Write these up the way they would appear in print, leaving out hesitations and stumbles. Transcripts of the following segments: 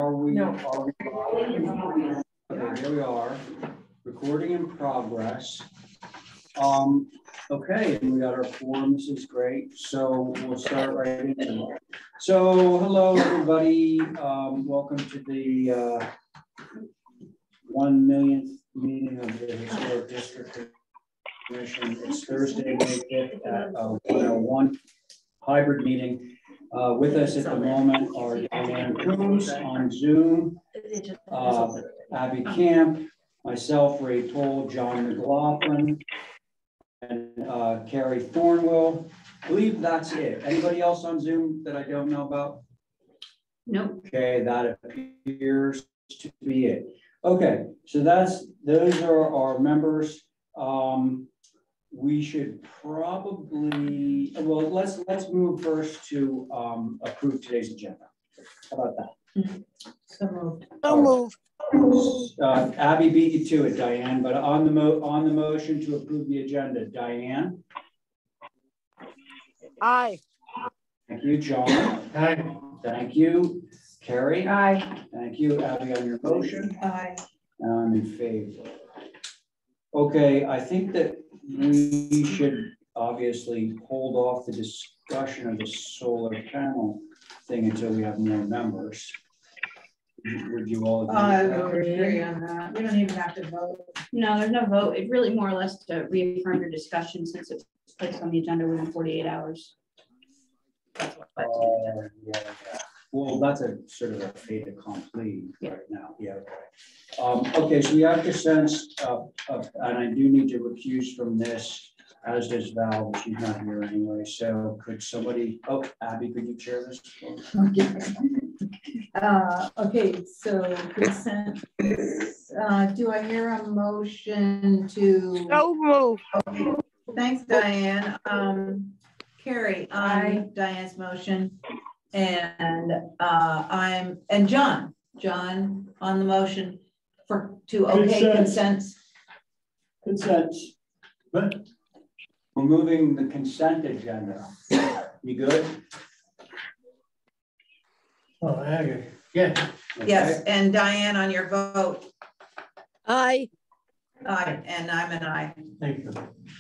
Are we? No. Okay, here we are. Recording in progress. Okay, and we got our form. This is great. So we'll start right in. So hello, everybody. Welcome to the 1 millionth meeting of the Historic District Commission. It's Thursday, May 5th at 1:01. Hybrid meeting. With us at the moment are Diane Coombs on Zoom, Abby Camp, myself, Ray Toll, John McLaughlin, and Carrie Thornwell. I believe that's it. Anybody else on Zoom that I don't know about? No. Okay, that appears to be it. Okay, so those are our members. We should probably, well, let's move first to approve today's agenda. How about that? So moved. So moved. Abby beat you to it, Diane, but on the motion to approve the agenda, Diane? Aye. Thank you, John. Aye. Thank you, Carrie. Aye. Thank you, Abby, on your motion. Aye. And I'm in favor. Okay, I think that we should obviously hold off the discussion of the solar panel thing until we have more members. Would you all agree? I would agree on that. We don't even have to vote. No, there's no vote. It really more or less to reaffirm your discussion since it's placed on the agenda within 48 hours. That's what Yeah. Well, that's a sort of a fait accompli right now. Yeah. Okay, so we have the sense of, and I do need to recuse from this, as does Val, but she's not here anyway. So could somebody, Abby, could you chair this? Okay, so consent. Do I hear a motion to? So moved. Okay. Thanks, Diane. Carrie, Diane's motion, and John on the motion to okay consents. Consents. Good. We're moving the consent agenda. You good? Oh, I agree. Yeah. Okay. Yes, and Diane on your vote. Aye. Aye, and I'm an aye. Thank you.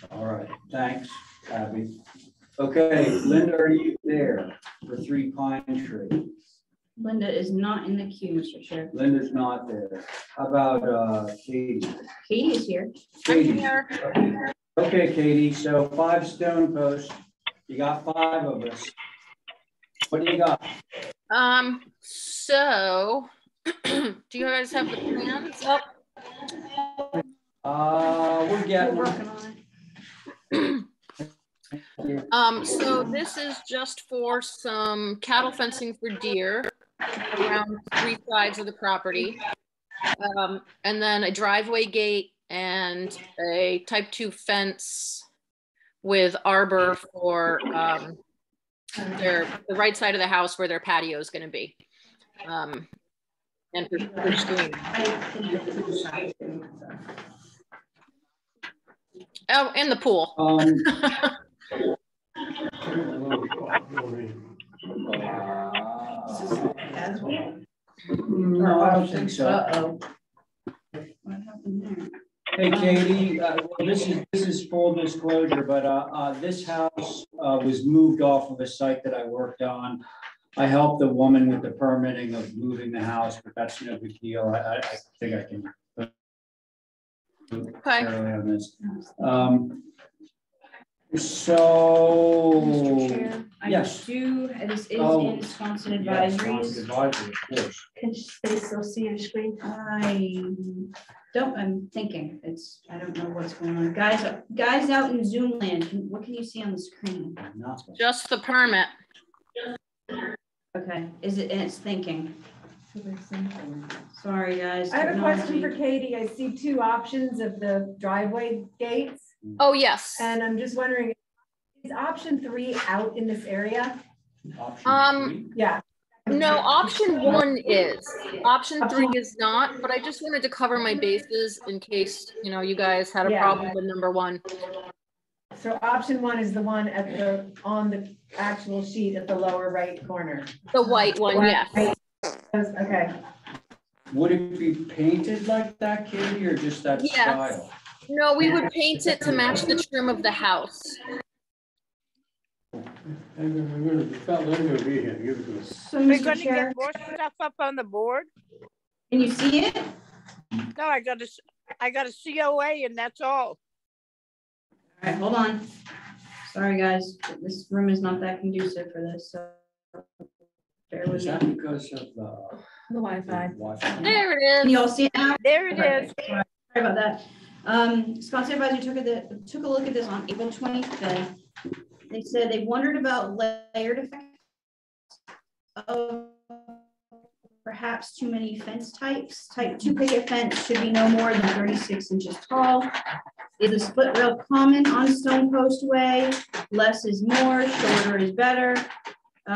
All right. Thanks, Abby. Okay, Linda, are you there for 3 Pine Tree? Linda is not in the queue, Mr. Chair. Linda's not there. How about Katie? Katie is here. Katie. I'm here. Okay, Katie. So 5 stone posts. You got 5 of us. What do you got? So do you guys have the plans up? We're working on it. So this is just for some cattle fencing for deer around 3 sides of the property. And then a driveway gate and a type 2 fence with arbor for the right side of the house where their patio is going to be. And for screening. Oh, and the pool. No, I don't think so. Uh-oh. What happened there? Hey, Katie, well, this is full disclosure, but this house was moved off of a site that I worked on. I helped the woman with the permitting of moving the house, but that's no big deal. I think I can. Okay. On this. So, Mr. Chair, yes. This is in sponsored advisories. Advisory, of course. Can they still see your screen? I'm thinking I don't know what's going on. Guys out in Zoom land, what can you see on the screen? Nothing. Just the permit. Okay, and it's thinking. Sorry, guys. I have a question for Katie. I see 2 options of the driveway gates. Oh, yes. And I'm just wondering, is option 3 out in this area? Option 3? Yeah. No, option 1 is. Option 3 is not, but I just wanted to cover my bases in case, you guys had a problem with number 1. So option 1 is the one on the actual sheet at the lower right corner. The white one, yes. Okay. Would it be painted like that, Katie, or just that Yes. style? No, we would paint it to match the trim of the house. So, We're Mr. gonna Chair, get more stuff up on the board. Can you see it? No, I got a COA and that's all. All right, hold on. Sorry, guys, this room is not that conducive for this, so bear with Is me. that because of the Wi-Fi. Wi-Fi? There it Can is. you all see it now? There it is. Sorry about that. Scott Supervisor took a look at this on April 25th. They said they wondered about layered effects of perhaps too many fence types. Type 2 picket fence should be no more than 36 inches tall. Is a split rail common on Stone Post Way? Less is more, shorter is better.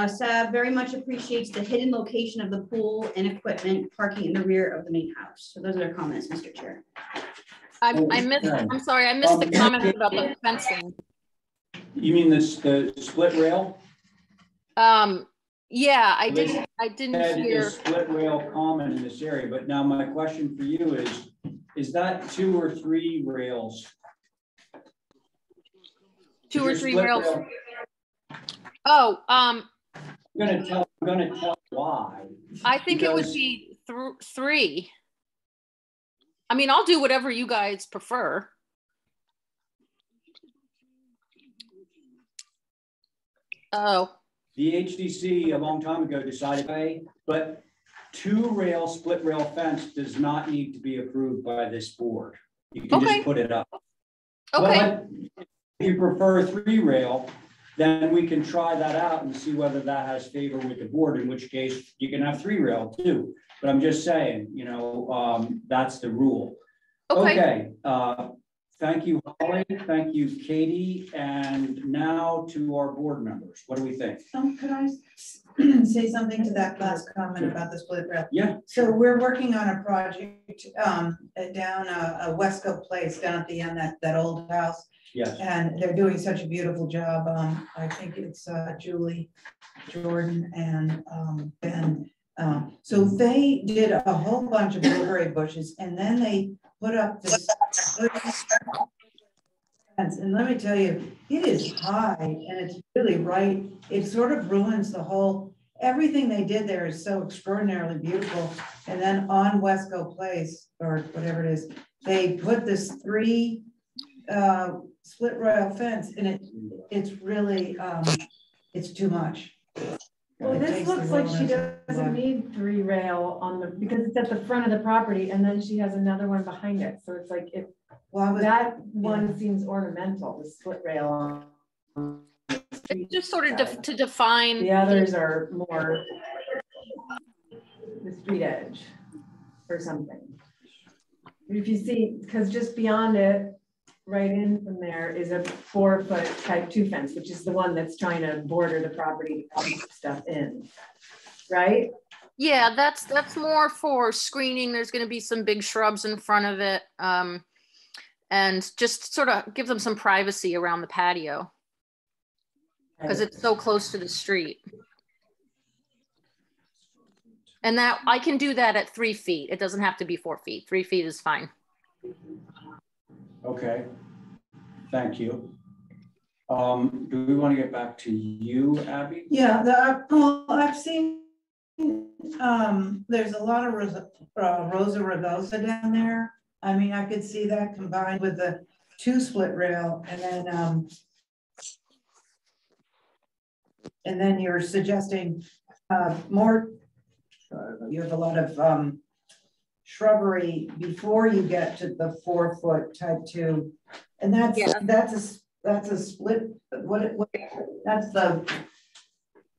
Sab very much appreciates the hidden location of the pool and equipment parking in the rear of the main house. So those are their comments, Mr. Chair. I'm sorry, I missed the comment about the fencing. You mean the split rail? Yeah, I didn't That hear. is split rail common in this area, but now my question for you is that 2 or 3 rails? 2 or 3 Split rails. rail? Oh, I'm gonna tell why. I think it would be 3. I mean, I'll do whatever you guys prefer. Oh. The HDC a long time ago decided, but 2 rail split rail fence does not need to be approved by this board. You can just put it up. Okay. But if you prefer 3 rail, then we can try that out and see whether that has favor with the board, in which case you can have 3 rail too. But I'm just saying, you know, that's the rule. Okay. Thank you, Holly. Thank you, Katie. And now to our board members. What do we think? Could I say something to that last comment about the split rail? Yeah. So we're working on a project down a Wesco Place down at the end, that old house. Yes. And they're doing such a beautiful job. I think it's Julie, Jordan, and Ben. So they did a whole bunch of blueberry bushes, and then they put up this fence. And let me tell you, it is high and it's really right. It sort of ruins the whole, everything they did there is so extraordinarily beautiful. And then on Wesco Place, or whatever it is, they put this 3 split rail fence, and it's really it's too much. Well, this looks like she doesn't need 3 rail on the, because it's at the front of the property and then she has another one behind it. So it's like, if that one seems ornamental, the split rail on It's just sort of to define. The others are more the street edge or something. If you see, because just beyond it, right in from there is a 4-foot type 2 fence, which is the one that's trying to border the property to keep stuff in, right? Yeah, that's more for screening. There's going to be some big shrubs in front of it, and just sort of give them some privacy around the patio because it's so close to the street. And that I can do that at 3 feet. It doesn't have to be 4 feet. 3 feet is fine. Okay, thank you. Do we want to get back to you, Abby? Yeah, I've seen there's a lot of Rosa Rugosa down there. I mean, I could see that combined with the 2 split rail, and then you're suggesting more. You have a lot of shrubbery before you get to the 4-foot type 2, and that's a split. What that's the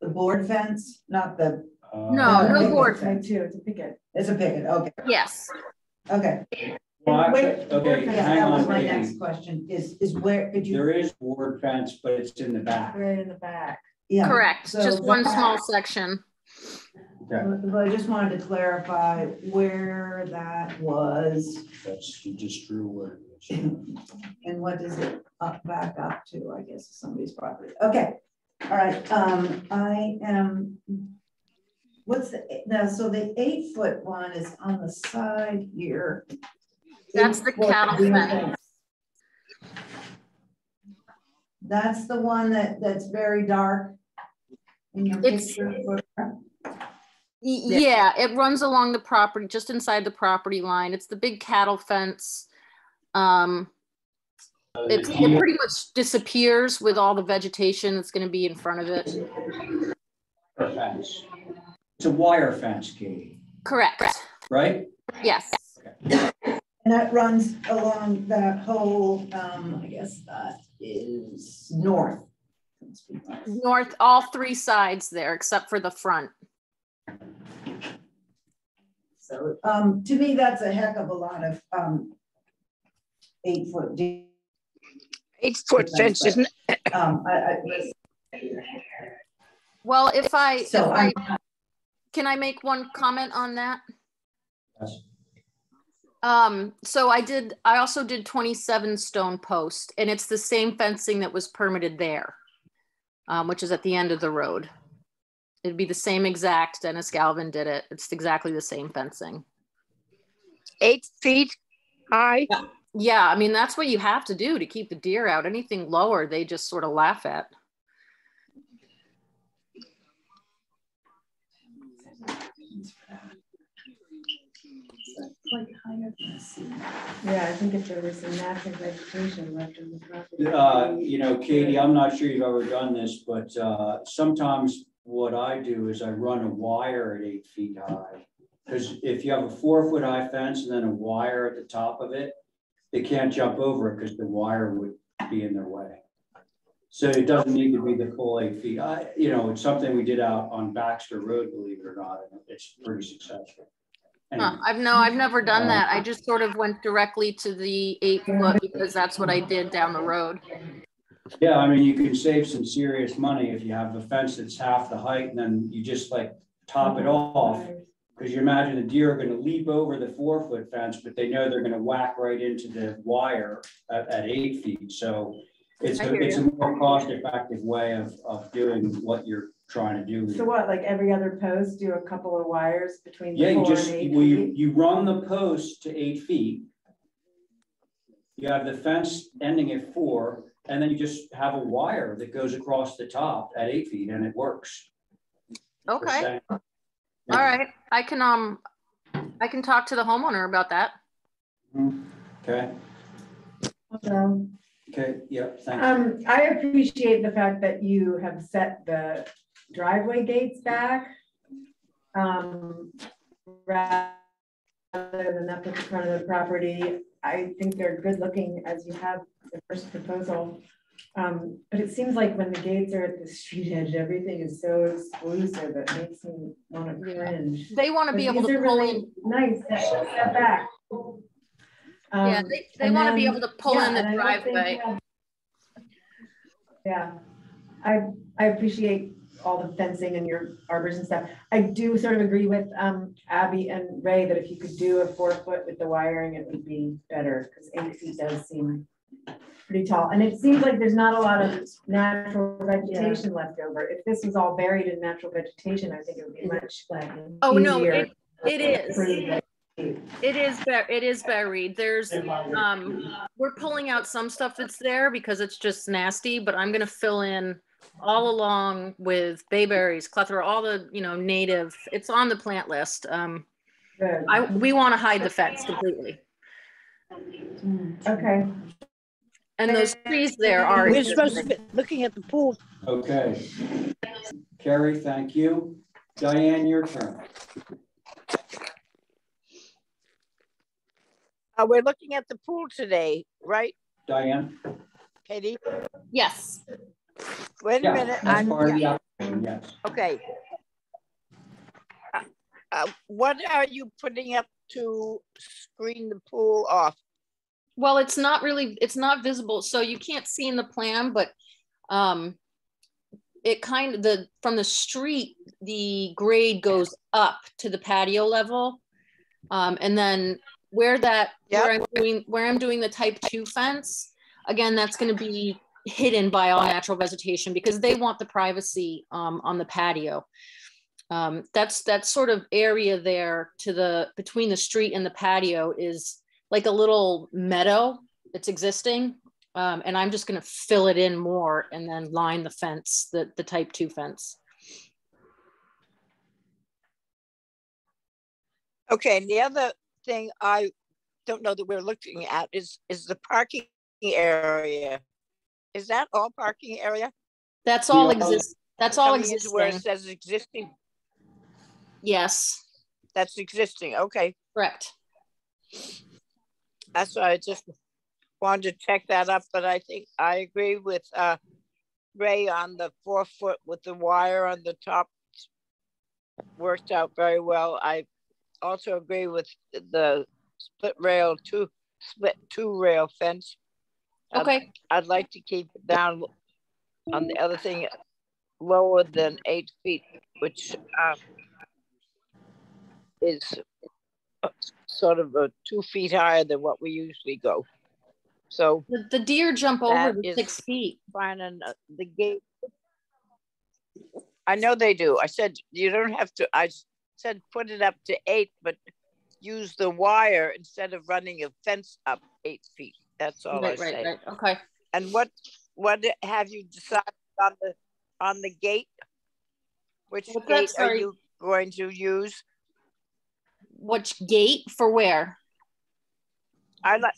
board fence, not the no board fence. Type 2. It's a picket. It's a picket. Okay. Yes. Okay. Well, Okay. Hang that was on, my Katie. next question. Is where could you? There is board fence, but it's in the back. Right in the back. Yeah. Correct. So just one small section. Okay. But I just wanted to clarify where that was That's, you just drew where. and what does it back up to, I guess, somebody's property. Okay. All right. I am what's now, so the 8-foot one is on the side here. That's the cattle fence. That's the one that's very dark in your picture. Yeah, it runs along the property, just inside the property line. It's the big cattle fence. It pretty much disappears with all the vegetation that's going to be in front of it. Fence. It's a wire fence, Katie. Correct. Right? Yes. And that runs along that whole, I guess that is north. North, all 3 sides there, except for the front. So to me, that's a heck of a lot of 8-foot. 8-foot fence, isn't it? Well, can I make one comment on that? Yes. So I also did 27 stone post, and it's the same fencing that was permitted there, which is at the end of the road. It'd be the same exact, Dennis Galvin did it. It's exactly the same fencing. 8 feet high? Yeah, I mean, that's what you have to do to keep the deer out. Anything lower, they just sort of laugh at. Yeah, I think if there was some natural vegetation left in the property. You know, Katie, I'm not sure you've ever done this, but sometimes what I do is I run a wire at 8 feet high. Because if you have a 4-foot high fence and then a wire at the top of it, they can't jump over it because the wire would be in their way. So it doesn't need to be the full 8 feet. You know, it's something we did out on Baxter Road, believe it or not, and it's pretty successful. Anyway. I've never done that. I just sort of went directly to the 8-foot because that's what I did down the road. Yeah, I mean, you can save some serious money if you have a fence that's half the height and then you just like top it off. Because you imagine the deer are going to leap over the 4-foot fence, but they know they're going to whack right into the wire at 8 feet. So it's a more cost-effective way of doing what you're trying to do. So what, like every other post, do a couple of wires between the 4 and 8 feet? You run the post to 8 feet. You have the fence ending at 4, and then you just have a wire that goes across the top at 8 feet, and it works. Okay. All right. I can talk to the homeowner about that. Okay. Hello. Okay. Yep. Thanks. I appreciate the fact that you have set the driveway gates back rather than up at the front of the property. I think they're good looking as you have the first proposal. But it seems like when the gates are at the street edge, everything is so exclusive. It makes me want to cringe. They want to be able to pull really in. Nice. Step back. Yeah, they want to be able to pull in the driveway. Yeah, I appreciate all the fencing and your arbors and stuff. I do sort of agree with Abby and Ray that if you could do a 4-foot with the wiring, it would be better because 8 feet does seem pretty tall. And it seems like there's not a lot of natural vegetation left over. If this was all buried in natural vegetation, I think it would be much Oh easier. No, it is. It is buried. There's we're pulling out some stuff that's there because it's just nasty, but I'm gonna fill in all along with bayberries, clethra, all the native. It's on the plant list. We want to hide the fence completely. Okay. And those trees there are. We're supposed to be looking at the pool. Okay. Carrie, thank you. Diane, your turn. We're looking at the pool today, right? Diane? Katie? Yes. Wait a minute. Yes. Okay. What are you putting up to screen the pool off? Well, it's not visible, so you can't see in the plan, but it kind of from the street, the grade goes up to the patio level, and then where I'm doing the type 2 fence, again, that's going to be hidden by all natural vegetation because they want the privacy on the patio. That sort of area there to the between the street and the patio is like a little meadow that's existing. And I'm just going to fill it in more and then line the fence, the type 2 fence. Okay, and the other thing I don't know that we're looking at is the parking area. Is that all parking area? That's all existing. That's all existing. Where it says existing. Yes. That's existing. Okay. Correct. That's why I just wanted to check that up, but I think I agree with Ray on the 4 foot with the wire on the top. Worked out very well. I also agree with the split two rail fence. Okay. I'd like to keep it down on the other thing lower than 8 feet, which is sort of 2 feet higher than what we usually go. So the deer jump over the 6 feet. Fine, and the gate. I know they do. I said you don't have to. I said put it up to 8, but use the wire instead of running a fence up 8 feet. That's all I say. Right. Okay. And what have you decided on the gate? Which gate are you going to use? Which gate for where? I like.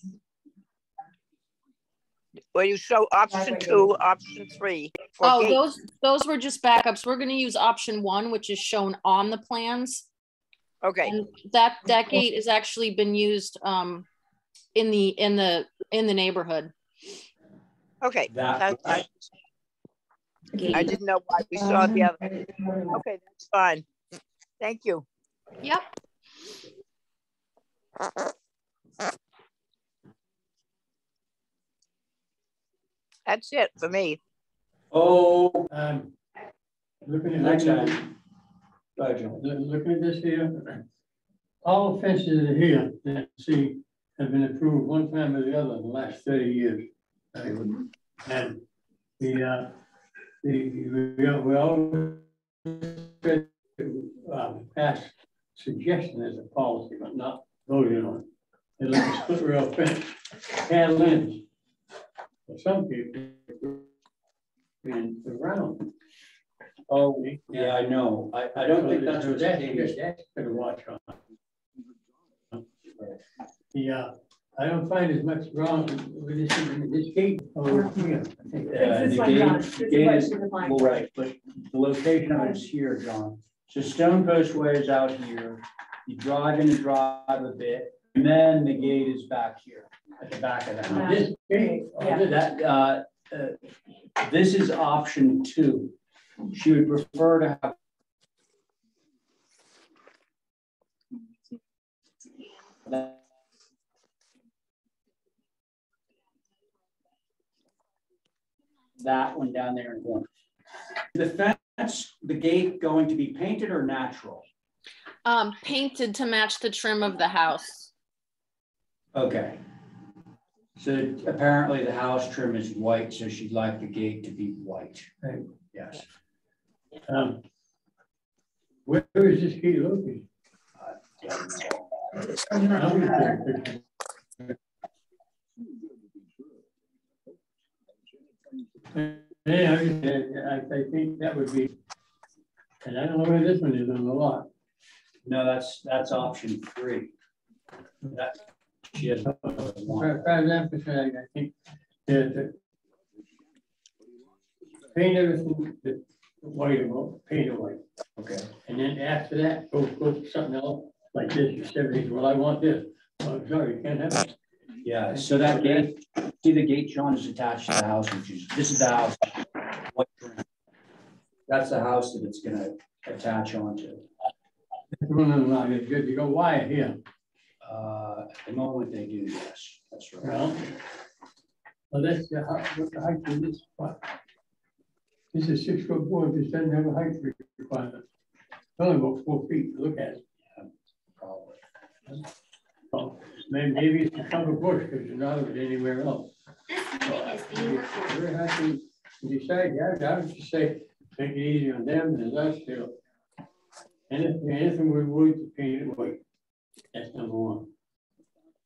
Well, you show option 2, option 3. Oh, gates. those were just backups. We're going to use option 1, which is shown on the plans. Okay. And that gate has actually been used in the neighborhood. Okay. I didn't know why we saw the other. Okay, that's fine. Thank you. Yep. That's it for me. Oh, looking at Next that, time. looking at this here, all the fences that are here that see have been approved one time or the other in the last 30 years. And we always pass suggestion as a policy, but not voting on it. They like a split rail fence, had limbs. For some people, and around. Oh, yeah, I know. I don't think that's what that's gonna watch on. Yeah, I don't find as much wrong with this gate over here. The gate is well, right, but the location of it is here, John. So Stone Post Way is out here. You drive in the drive a bit, and then the gate is back here at the back of the house. This gate, This is option 2. She would prefer to have that one down there in the corner. The fence, the gate going to be painted or natural? Painted to match the trim of the house. Okay. So apparently the house trim is white, so she'd like the gate to be white. Right. Yes. Where is this gate located? Yeah, I think that would be, and I don't know where this one is on the lot. No, that's option 3. That she has one. I think the paint everything white, paint it white. Okay. And then after that, go something else like this. You said, well, I want this. Oh, sorry, you can't have it. Yeah, so that gate, see the gate, John, is attached to the house, this is the house. That's the house that it's gonna attach onto. No, it's good. You go wire here. At the moment they do, yes, that's right. Well, that's the what's the height of this spot? This is 6 foot board. This doesn't have a height requirement. It's only about 4 feet to look at it. Yeah, probably. Oh, maybe it's a cover bush because you're not anywhere else. This meeting is being recorded. We're happy to decide. Yeah, I would just say, take it easy on them and us too. Anything with wood to paint it white. That's number one.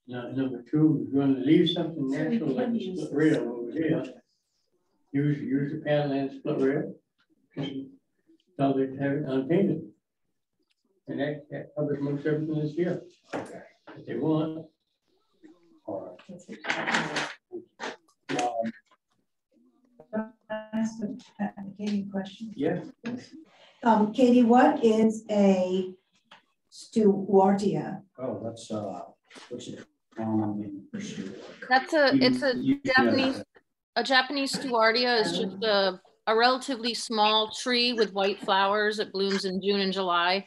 Now, number two, if you want to leave something natural like the split rail over there, use the panel and split rail. So they have it unpainted. And that covers most everything this year. Okay. If they want. All right. Katie, question. Yeah. Katie, what is a stewardia? Oh, that's what's it? That's a Japanese stewardia is just a relatively small tree with white flowers. It blooms in June and July.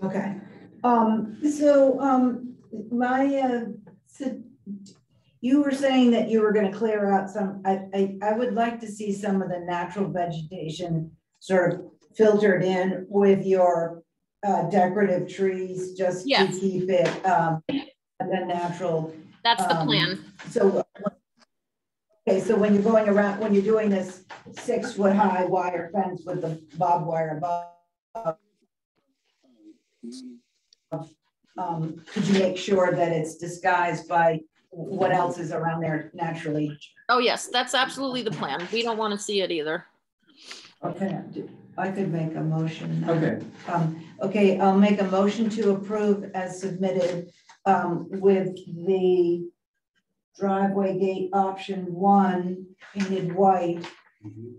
Okay. You were saying that you were going to clear out some, I would like to see some of the natural vegetation sort of filtered in with your decorative trees, just to keep it the natural. That's the plan. So, okay, so when you're going around, when you're doing this 6-foot high wire fence with the barbed wire above, could you make sure that it's disguised by what else is around there naturally? Oh yes, that's absolutely the plan. We don't want to see it either. Okay, I could make a motion. Okay. Okay, I'll make a motion to approve as submitted with the driveway gate option 1 painted white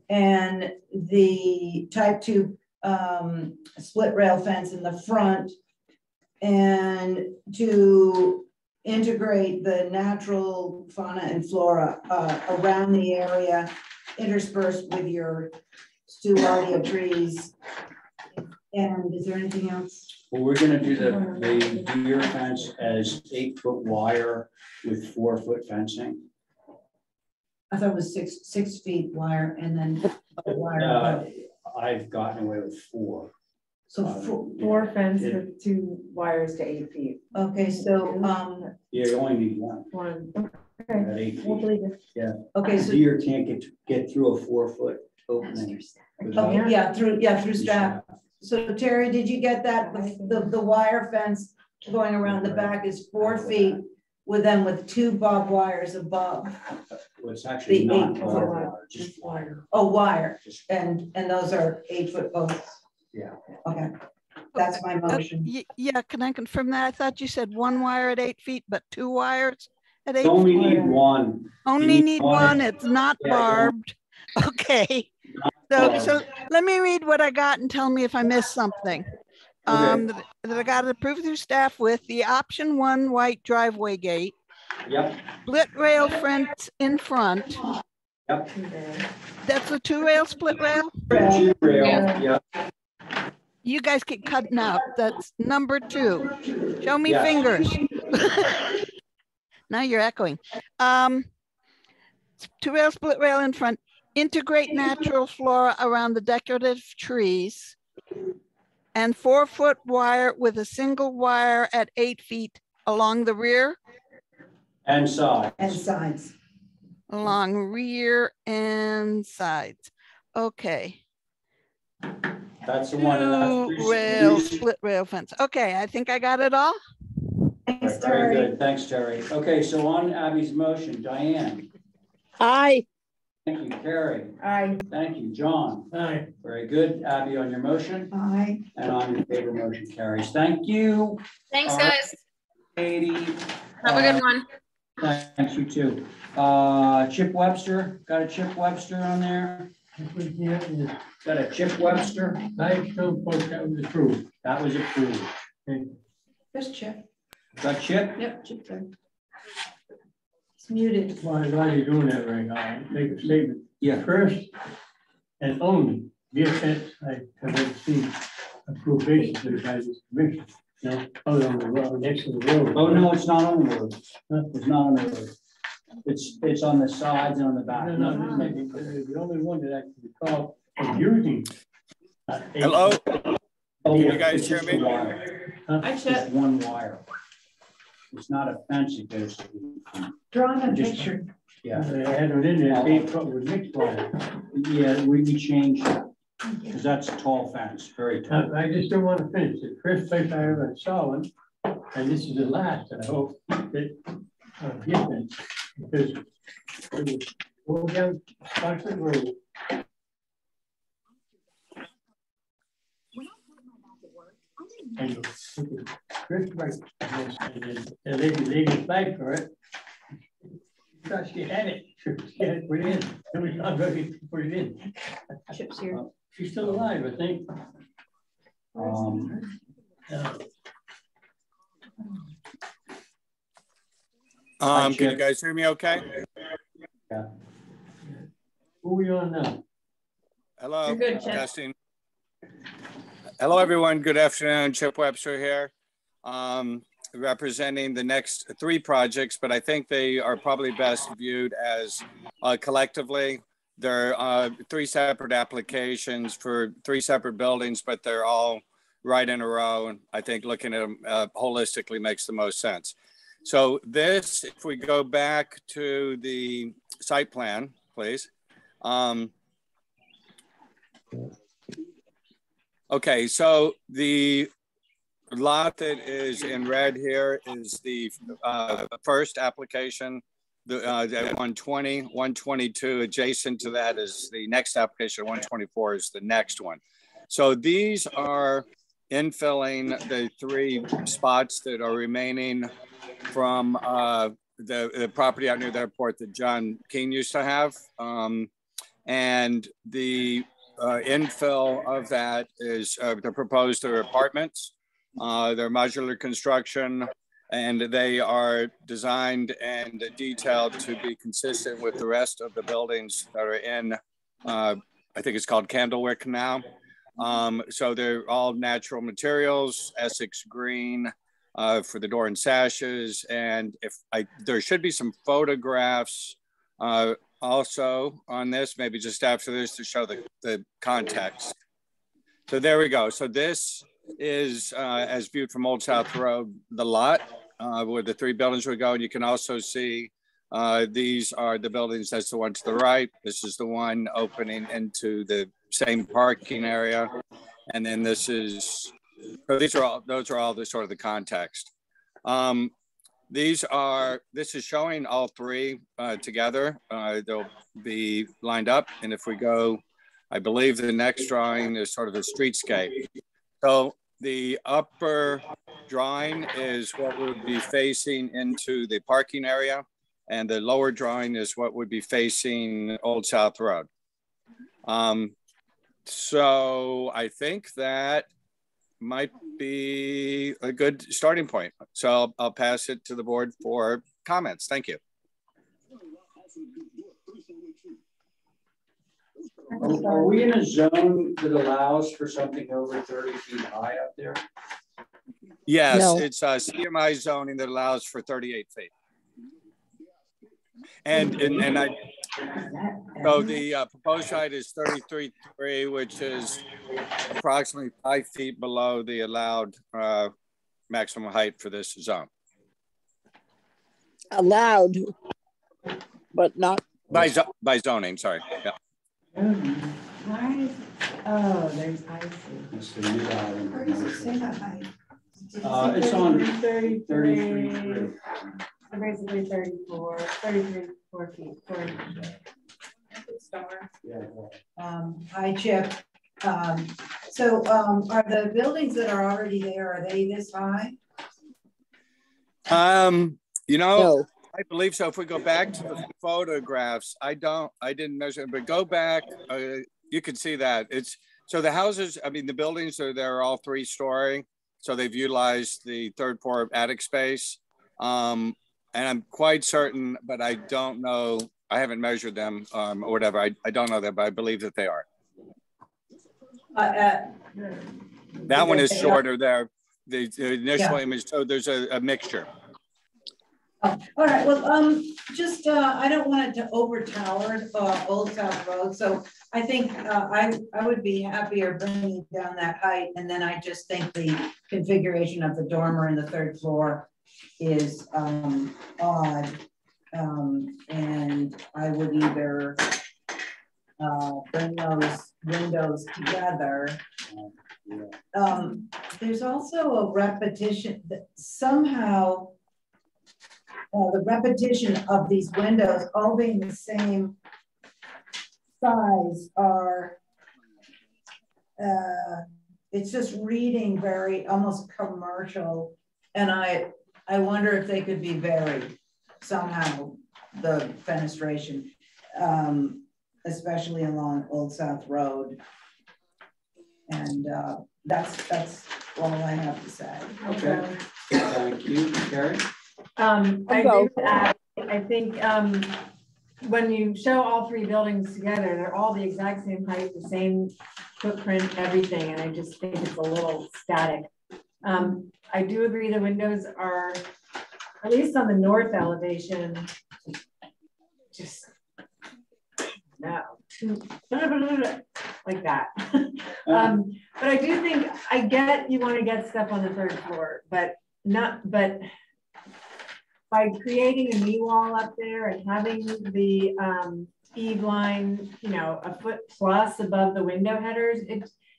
and the type 2 split rail fence in the front, and to integrate the natural fauna and flora around the area, interspersed with your stewardia trees. And is there anything else? Well, we're going to do the deer fence as 8-foot wire with 4-foot fencing. I thought it was six feet wire and then a wire. I've gotten away with 4. So 4 fence with 2 wires to 8 feet. okay, so yeah, you only need 1. Okay. At 8 feet. We'll believe it. Yeah. okay, so deer can't get through a 4-foot opening. through strap. So Terry, did you get that? The wire fence going around the back is 4 feet with 2 barbed wires above. Well, it's actually The not 8 barbed foot wire, just wire. Oh, wire, and those are 8-foot both. Yeah. Okay, that's my motion. Yeah, can I confirm that? I thought you said 1 wire at 8 feet, but 2 wires at 8 feet. Only need 1. Only need 1. It's not barbed. Okay. So let me read what I got and tell me if I missed something. That I got approved through staff with the option 1 white driveway gate. Yep. Split rail fence in front. Yep. That's a 2-rail split rail? 2-rail, yep. You guys keep cutting out. That's number 2. Show me fingers. Now you're echoing. 2-rail split rail in front. Integrate natural flora around the decorative trees. And 4-foot wire with a single wire at 8 feet along the rear. And sides. And sides. Along rear and sides. Okay. That's the one. Rail, split rail fence. Okay, I think I got it all. Thanks, Very Terry. good. Thanks, Terry. Okay, so on Abby's motion, Diane. Aye. Thank you, Carrie. Aye. Thank you, John. Aye. Very good. Abby on your motion. Aye. And on your favor, motion carries. Thank you. Thanks, All right. guys. Katie. Have a good one. Thanks, you too. Chip Webster, got a Chip Webster on there? Got a Chip Webster? Limestone post, that was approved. That was approved. Okay. Just check. Got Chip? Yep, Chip's there. It's muted. Why are you doing that, Ray? Make a statement. Yeah. First and only, the offense I have ever seen approved basically by this commission. No, other than the road, next to the road. Oh, no, it's not on the road. It's not on the road. It's on the sides and on the back. No, the only one that I can recall of using. Hello? Oh, Can you yeah, guys it's hear just me? a wire. It's just 1 wire. It's not a fence, it goes to the, Drawing a Just- picture. yeah. I had it in there, 8 foot with mixed wire. Yeah, we changed that. because that's a tall fence, very tall. I just don't want to finish. The first place I ever saw one, and this is the last, I hope, that different, because it was go down Stockford Road. And first right, and the lady applied for it. She thought she had it. She had it put in. And we not ready to put it in. Chip's here. She's still alive, I think. Can you guys hear me okay? Yeah. Who are we on now? Hello. You're good, Chip. Testing. Hello, everyone. Good afternoon. Chip Webster here, representing the next 3 projects, but I think they are probably best viewed as collectively. There are 3 separate applications for 3 separate buildings, but they're all right in a row. And I think looking at them holistically makes the most sense. So this, if we go back to the site plan, please. Okay, so the lot that is in red here is the first application, the 120, 122. Adjacent to that is the next application, 124 is the next one. So these are infilling the 3 spots that are remaining from the property out near the airport that John King used to have. And the infill of that is the proposed apartments. They're modular construction, and they are designed and detailed to be consistent with the rest of the buildings that are in, I think it's called Candlewick now. So they're all natural materials, Essex green for the door and sashes. And there should be some photographs also on this, maybe just after this, to show the context. So there we go. So this is, as viewed from Old South Road, the lot where the 3 buildings would go. And you can also see these are the buildings. That's the one to the right. This is the one opening into the same parking area. And then this is, so those are all the sort of the context. This is showing all 3 together. They'll be lined up. And if we go, I believe the next drawing is sort of a streetscape. So the upper drawing is what would be facing into the parking area. And the lower drawing is what would be facing Old South Road. So I think that might be a good starting point. So I'll pass it to the board for comments. Thank you. Are we in a zone that allows for something over 30 feet high up there? Yes, No. It's CMI zoning that allows for 38 feet. And so the proposed height is 33.3, which is approximately 5 feet below the allowed maximum height for this zone. Allowed, but not By zoning, sorry. Yeah. Why is, oh, there's icy. That's the new island. Where does it say that height? It's on 33. 33. So basically 34 feet. Hi, Chip. So are the buildings that are already there, are they this high? You know, no. I believe so. If we go back to the photographs, I didn't measure it, but go back, you can see that. So the houses, I mean, the buildings they're all 3-story. So they've utilized the 3rd floor attic space. And I'm quite certain, but I don't know, I haven't measured them or whatever. I don't know that, but I believe that they are. That one is shorter there. The initial image, so there's a mixture. Oh, all right, well, just, I don't want it to overtower Old South Road. So I think I would be happier bringing down that height. And then I just think the configuration of the dormer in the 3rd floor is odd. And I would either bring those windows together. There's also a repetition that somehow the repetition of these windows all being the same size are, it's just reading very almost commercial. And I wonder if they could be varied somehow, the fenestration, especially along Old South Road. And that's all I have to say. Okay, thank you, Carrie. I agree with that. I think when you show all three buildings together, they're all the exact same height, the same footprint, everything, and I just think it's a little static. I do agree the windows are, at least on the north elevation, just no, too like that. But I do think I get you want to get stuff on the third floor, but by creating a knee wall up there and having the eave line, you know, a foot plus above the window headers,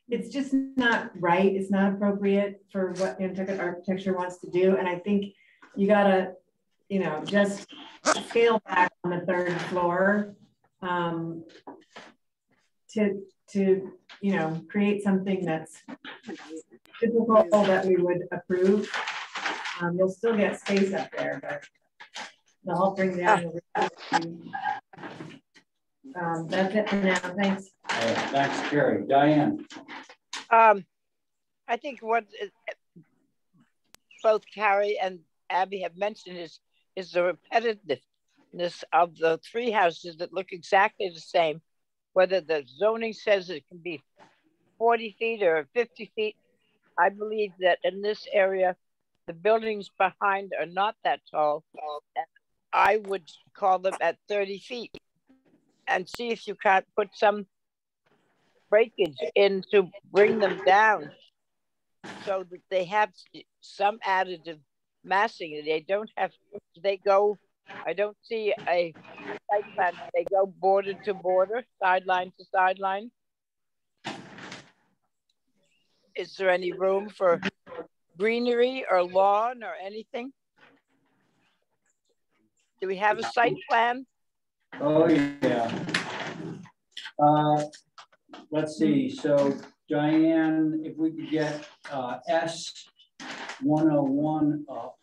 it's just not right. It's not appropriate for what Nantucket architecture wants to do. And I think you gotta, you know, just scale back on the third floor to you know, create something that's typical that we would approve. You'll still get space up there, but they'll help bring down the that's it for now. Thanks. Thanks, Carrie. Diane. I think what both Carrie and Abby have mentioned is the repetitiveness of the three houses that look exactly the same, whether the zoning says it can be 40 feet or 50 feet. I believe that in this area, the buildings behind are not that tall. And I would call them at 30 feet and see if you can't put some breakage in to bring them down so that they have some additive massing. They don't have, they go, I don't see a site plan. They go border to border, sideline to sideline. Is there any room for greenery or lawn or anything? Do we have a site plan? Oh yeah. Let's see. So Diane, if we could get S101 up,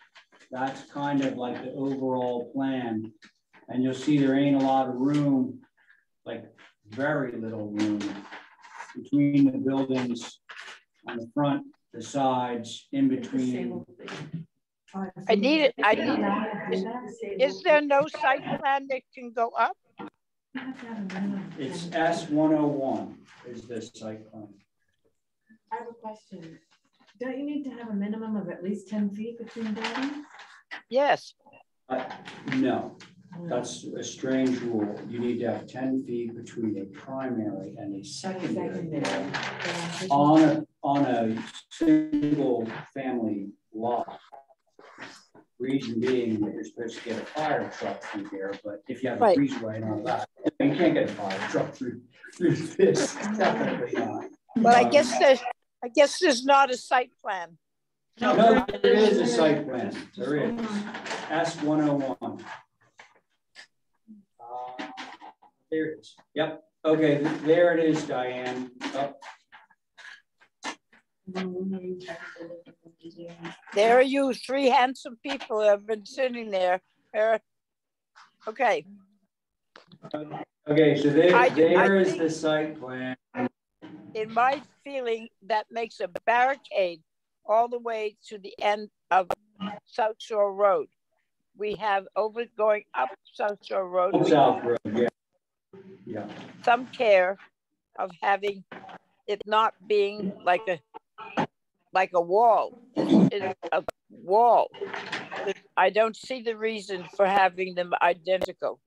that's kind of like the overall plan. And you'll see there ain't a lot of room, like very little room between the buildings on the front, the sides, in between. I need it. Is there no site plan that can go up? It's S101 is this site plan. I have a question. Don't you need to have a minimum of at least 10 feet between buildings? Yes. No, that's a strange rule. You need to have 10 feet between a primary and a secondary on a single family lot. Reason being that you're supposed to get a fire truck through here, but if you have a breezeway and all that, you can't get a fire truck through this. Definitely not. But I guess there's not a site plan. No, there is a site plan. There is. S101. There it is. Yep. Okay, there it is, Diane. Oh. There are you three handsome people who have been sitting there. Okay. Okay, so there is the site plan. In my feeling, that makes a barricade all the way to the end of South Shore Road. We have going up South Shore Road. South Road, yeah. Yeah. Some care of having it not being like a wall. It's a wall. I don't see the reason for having them identical.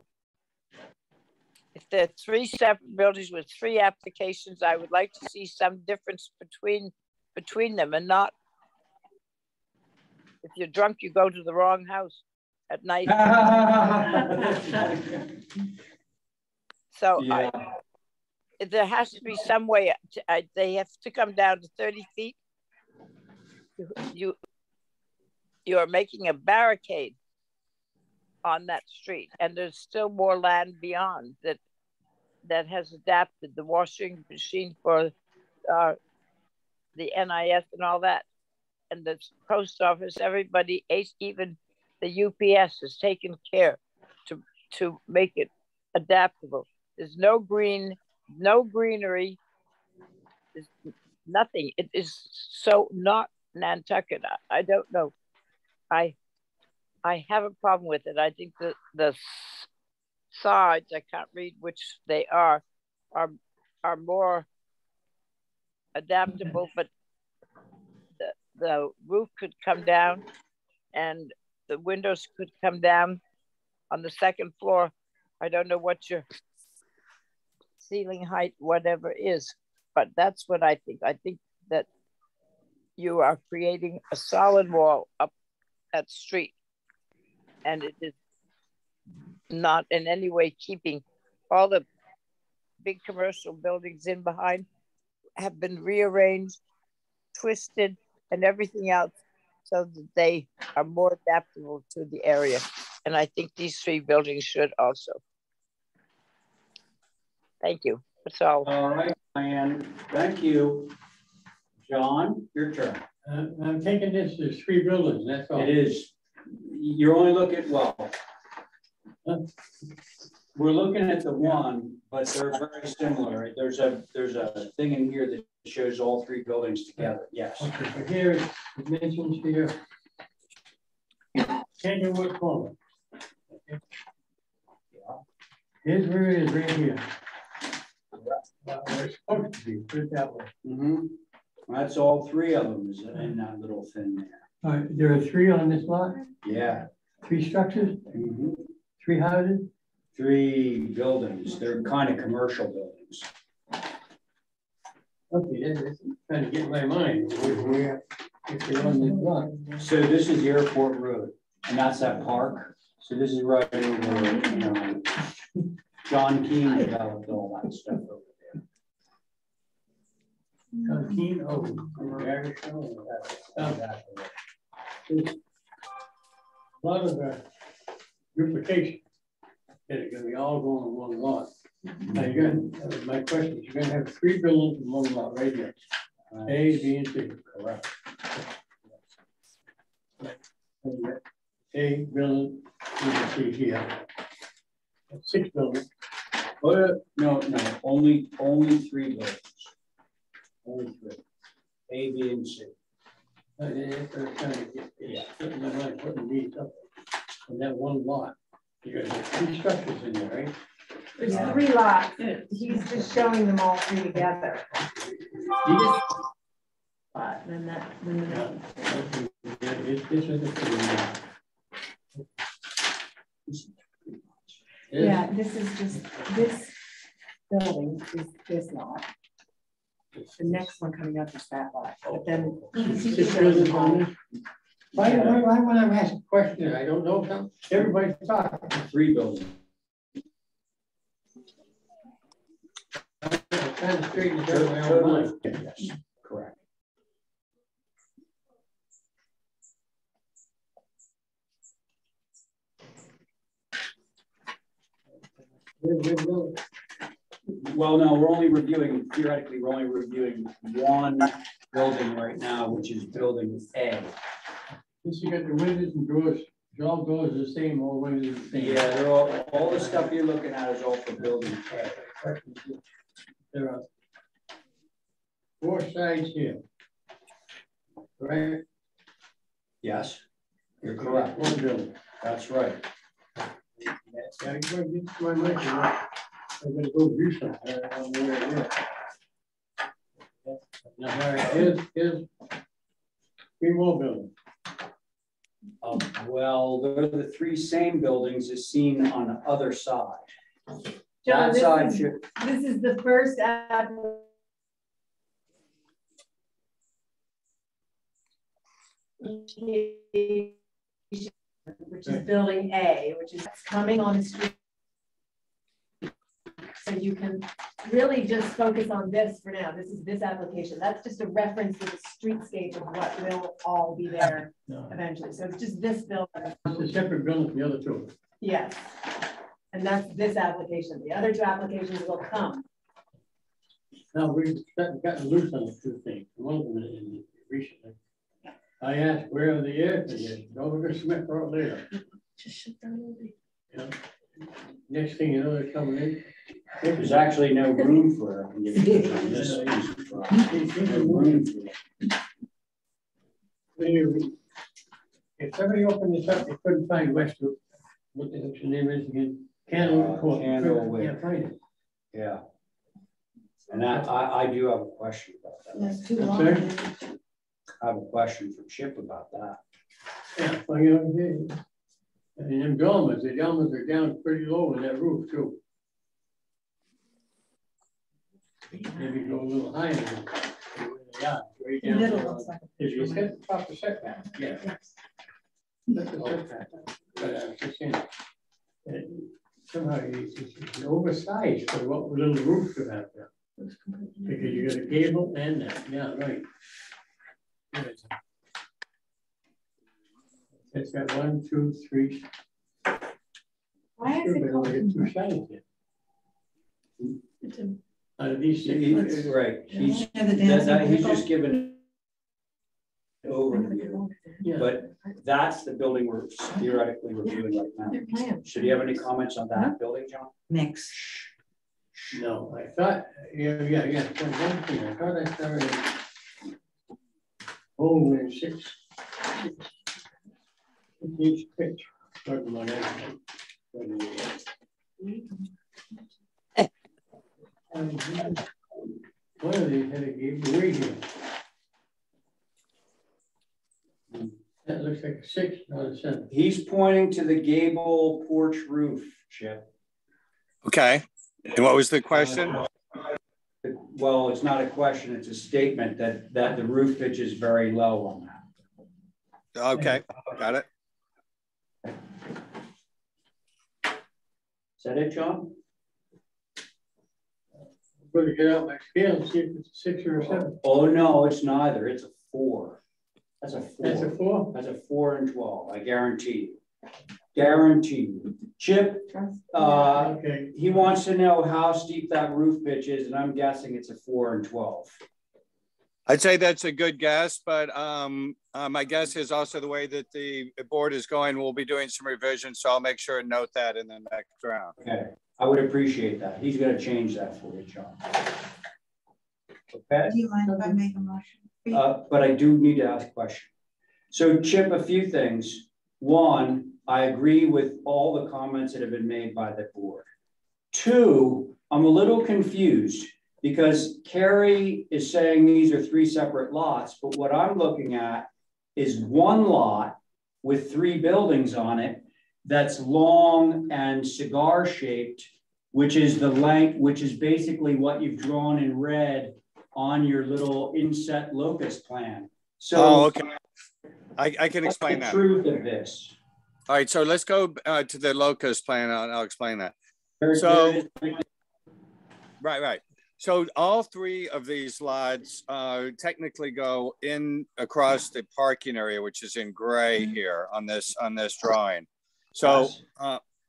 If they're three separate buildings with three applications, I would like to see some difference between them, and not if you're drunk, you go to the wrong house at night. So yeah. there has to be some way, they have to come down to 30 feet. You're making a barricade on that street, and there's still more land beyond that has adapted, the washing machine for the NIS and all that, and the post office, everybody, even the UPS has taken care to make it adaptable. There's no greenery, there's nothing. It is so not Nantucket. I don't know. I have a problem with it. I think the sides, I can't read which they are more adaptable, but the roof could come down and the windows could come down on the second floor. I don't know what your ceiling height, whatever is, but that's what I think. I think that you are creating a solid wall up that street, and it is not in any way keeping. All the big commercial buildings in behind have been rearranged, twisted, and everything else so that they are more adaptable to the area. And I think these three buildings should also. Thank you. That's all. All right, Diane. Thank you. John, your turn. I'm taking this as 3 buildings, that's all. It is. You're only looking, well, we're looking at the one, but they're very similar. There's a thing in here that shows all 3 buildings together. Yes. Okay, so here it mentions here Candlewood Corner. Okay. Here's where it is right here. Where it's supposed to be, put it that way. Mm-hmm. That's all 3 of them is in that little thing there. All right, there are 3 on this lot? Yeah. 3 structures? Mm-hmm. 3 houses? 3 buildings. They're kind of commercial buildings. Okay, that's trying to get my mind where if they're on this lot. So this is Airport Road, and that's that park. So this is right over, you know, John Keane developed all that stuff over there. John Keane, oh, there's a lot of duplication. It's going to be all going on one lot. Now you're going to, my question is, you're going to have 3 buildings in one lot right here. A, B, and C. Correct. A building, B, and C here. 6 buildings. Oh, no, only 3 buildings. Only 3. A, B, and C. Yeah. Putting these up on that one lot. You're going to have 2 structures in there, right? There's 3 lots. He's just showing them all 3 together. But then that, This is the 3. yeah, this is just, this building is this lot. The next one coming up is that lot. But then why when I'm asking questions, I don't know something. Everybody's talking. 3 buildings. I'm trying to straighten it out in my own mind. Yes, correct. Well, no, we're only reviewing, theoretically, we're only reviewing 1 building right now, which is building A. Since you got the windows and doors, all doors are the same, all windows are the same. Yeah, they're all the stuff you're looking at is all for building A. There are 4 sides here, right? Yes, you're correct. 1 building. That's right. I'm going to get my mic. I'm going to go do something. I don't know where it is. Now, here's 3 more buildings. Well, they're the 3 same buildings as seen on the other side. John, that side this is the first which is building A, which is coming on the street. So you can really just focus on this for now. This is this application. That's just a reference to the streetscape of what will all be there eventually. So it's just this building. It's a separate building from the other two. Yes. And that's this application. The other two applications will come. Now we've gotten loose on a few things. One of them in recently. I asked where are the air conditioners? Over to Smith Road later. Just shut down all the. Yeah. Next thing you know, they're coming in. There's actually no room for air conditioning on this piece of property. No room for it. If somebody opened this up, they couldn't find Westwood. What the hell's your name is again? Candlewood. Candlewood. Can't find it. Yeah. And I do have a question about that. That's too I'm long. sorry? I have a question for Chip about that. Yeah, well, you know, and them dormers, the dormers are down pretty low in that roof too. Maybe go a little higher than they are, way The down middle there. looks like If you hit the proper setback, yeah. That's a setback. But I was just saying, somehow it's oversized for what little roof you have there. Because you got a gable and that, yeah, right. It's got 1, 2, 3. Why is it called? Two sides there. Out of these six. Right. He's He's just given an overview, Yeah. but that's the building we're theoretically reviewing right now. Should you have any comments on that building, John? mix. No, I thought, yeah. So one thing, I thought I started over 6. Each pitch. Pardon my accent. One of these had a gable away here. That looks like a 6, not a 7. He's pointing to the gable porch roof, Chip. Okay. And what was the question? Well, it's not a question, it's a statement that the roof pitch is very low on that. Okay, got it. Is that it, John? I'm going to get out my scale and see if it's a 6 or a 7. Oh, no, it's neither. It's a 4. That's a 4. That's a 4? That's a 4 and 12. I guarantee you. Guarantee you. Chip, Okay. he wants to know how steep that roof pitch is, and I'm guessing it's a 4 and 12. I'd say that's a good guess, but my guess is also the way that the board is going, we'll be doing some revisions, so I'll make sure and note that in the next round. Okay, I would appreciate that. He's going to change that for you, John. Okay. Do you mind if I make a motion? But I do need to ask a question. So, Chip, a few things. One, I agree with all the comments that have been made by the board. 2, I'm a little confused because Carrie is saying these are 3 separate lots, but what I'm looking at is one lot with 3 buildings on it that's long and cigar shaped, which is the length, which is basically what you've drawn in red on your little inset locus plan. So, okay. I can explain that. The truth of this. All right, so let's go to the locus plan. I'll explain that. So, right. So all 3 of these lots technically go in across the parking area, which is in gray here on this drawing. So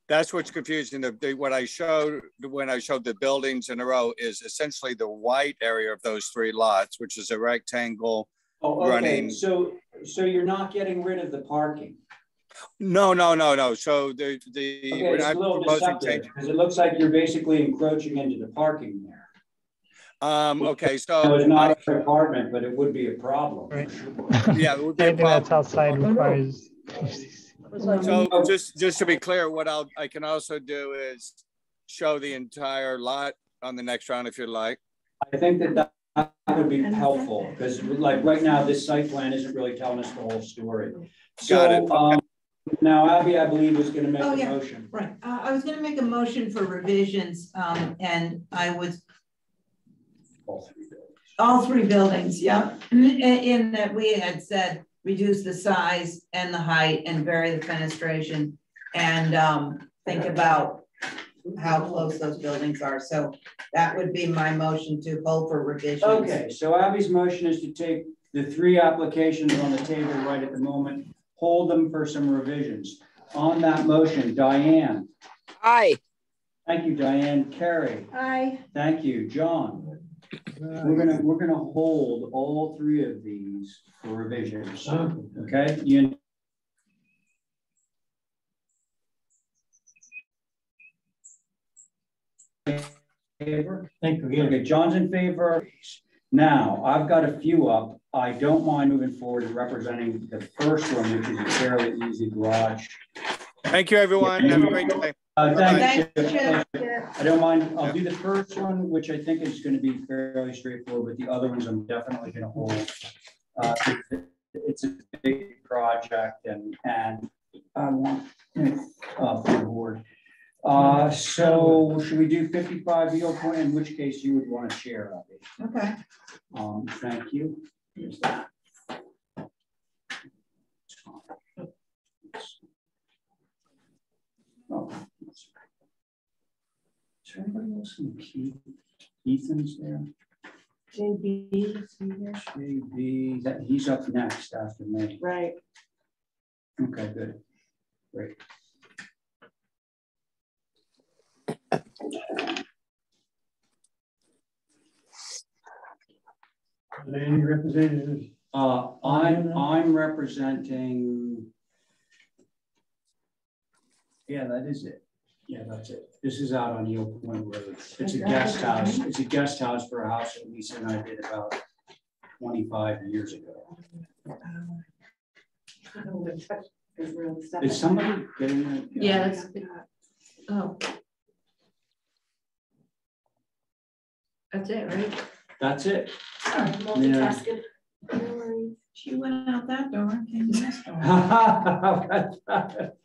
that's what's confusing. What I showed when I showed the buildings in a row is essentially the white area of those 3 lots, which is a rectangle running. So you're not getting rid of the parking. No. So okay, it's a little deceptive because it looks like you're basically encroaching into the parking there. Okay, so it's not an apartment, but it would be a problem. Right. Sure. Yeah, it would be anything that's outside requires. So just to be clear, what I can also do is show the entire lot on the next round if you'd like. I think that would be helpful because, like right now, this site plan isn't really telling us the whole story. Got it. Okay. Now, Abby, I believe, was going to make a motion. Right. I was going to make a motion for revisions, and I was all 3 buildings. Yeah. In that we had said reduce the size and the height and vary the fenestration, and think about how close those buildings are. So that would be my motion to hold for revisions. Okay, so Abby's motion is to take the 3 applications on the table right at the moment, hold them for some revisions. On that motion, Diane. Aye. Thank you, Diane. Carrie. Aye. Thank you, John. We're gonna hold all 3 of these for revisions. Okay. You favor? Thank you. Okay, John's in favor. Now, I've got a few up. I don't mind moving forward and representing the first one, which is a fairly easy garage. Thank you, everyone. Have a great day. Thank you. Thank I don't mind. I'll do the first one, which I think is going to be fairly straightforward, but the other ones I'm definitely going to hold. It's a big project, and I want for the board. So should we do 55 Eel Point? In which case you would want to share, Abby. Okay. Thank you. Here's that. Oh, is there anybody else in the queue? Ethan's there. JB is here. JB, he's up next after me. Right. Okay, good. Great. Are there any representatives? I'm representing. Yeah, that is it. Yeah, that's it. This is out on Eel Point Road. It's a guest house. It's a guest house for a house that Lisa and I did about 25 years ago. Is somebody getting it? Yeah, that's, oh. That's it, right? That's it. Multitasking. She went out that door, came this door.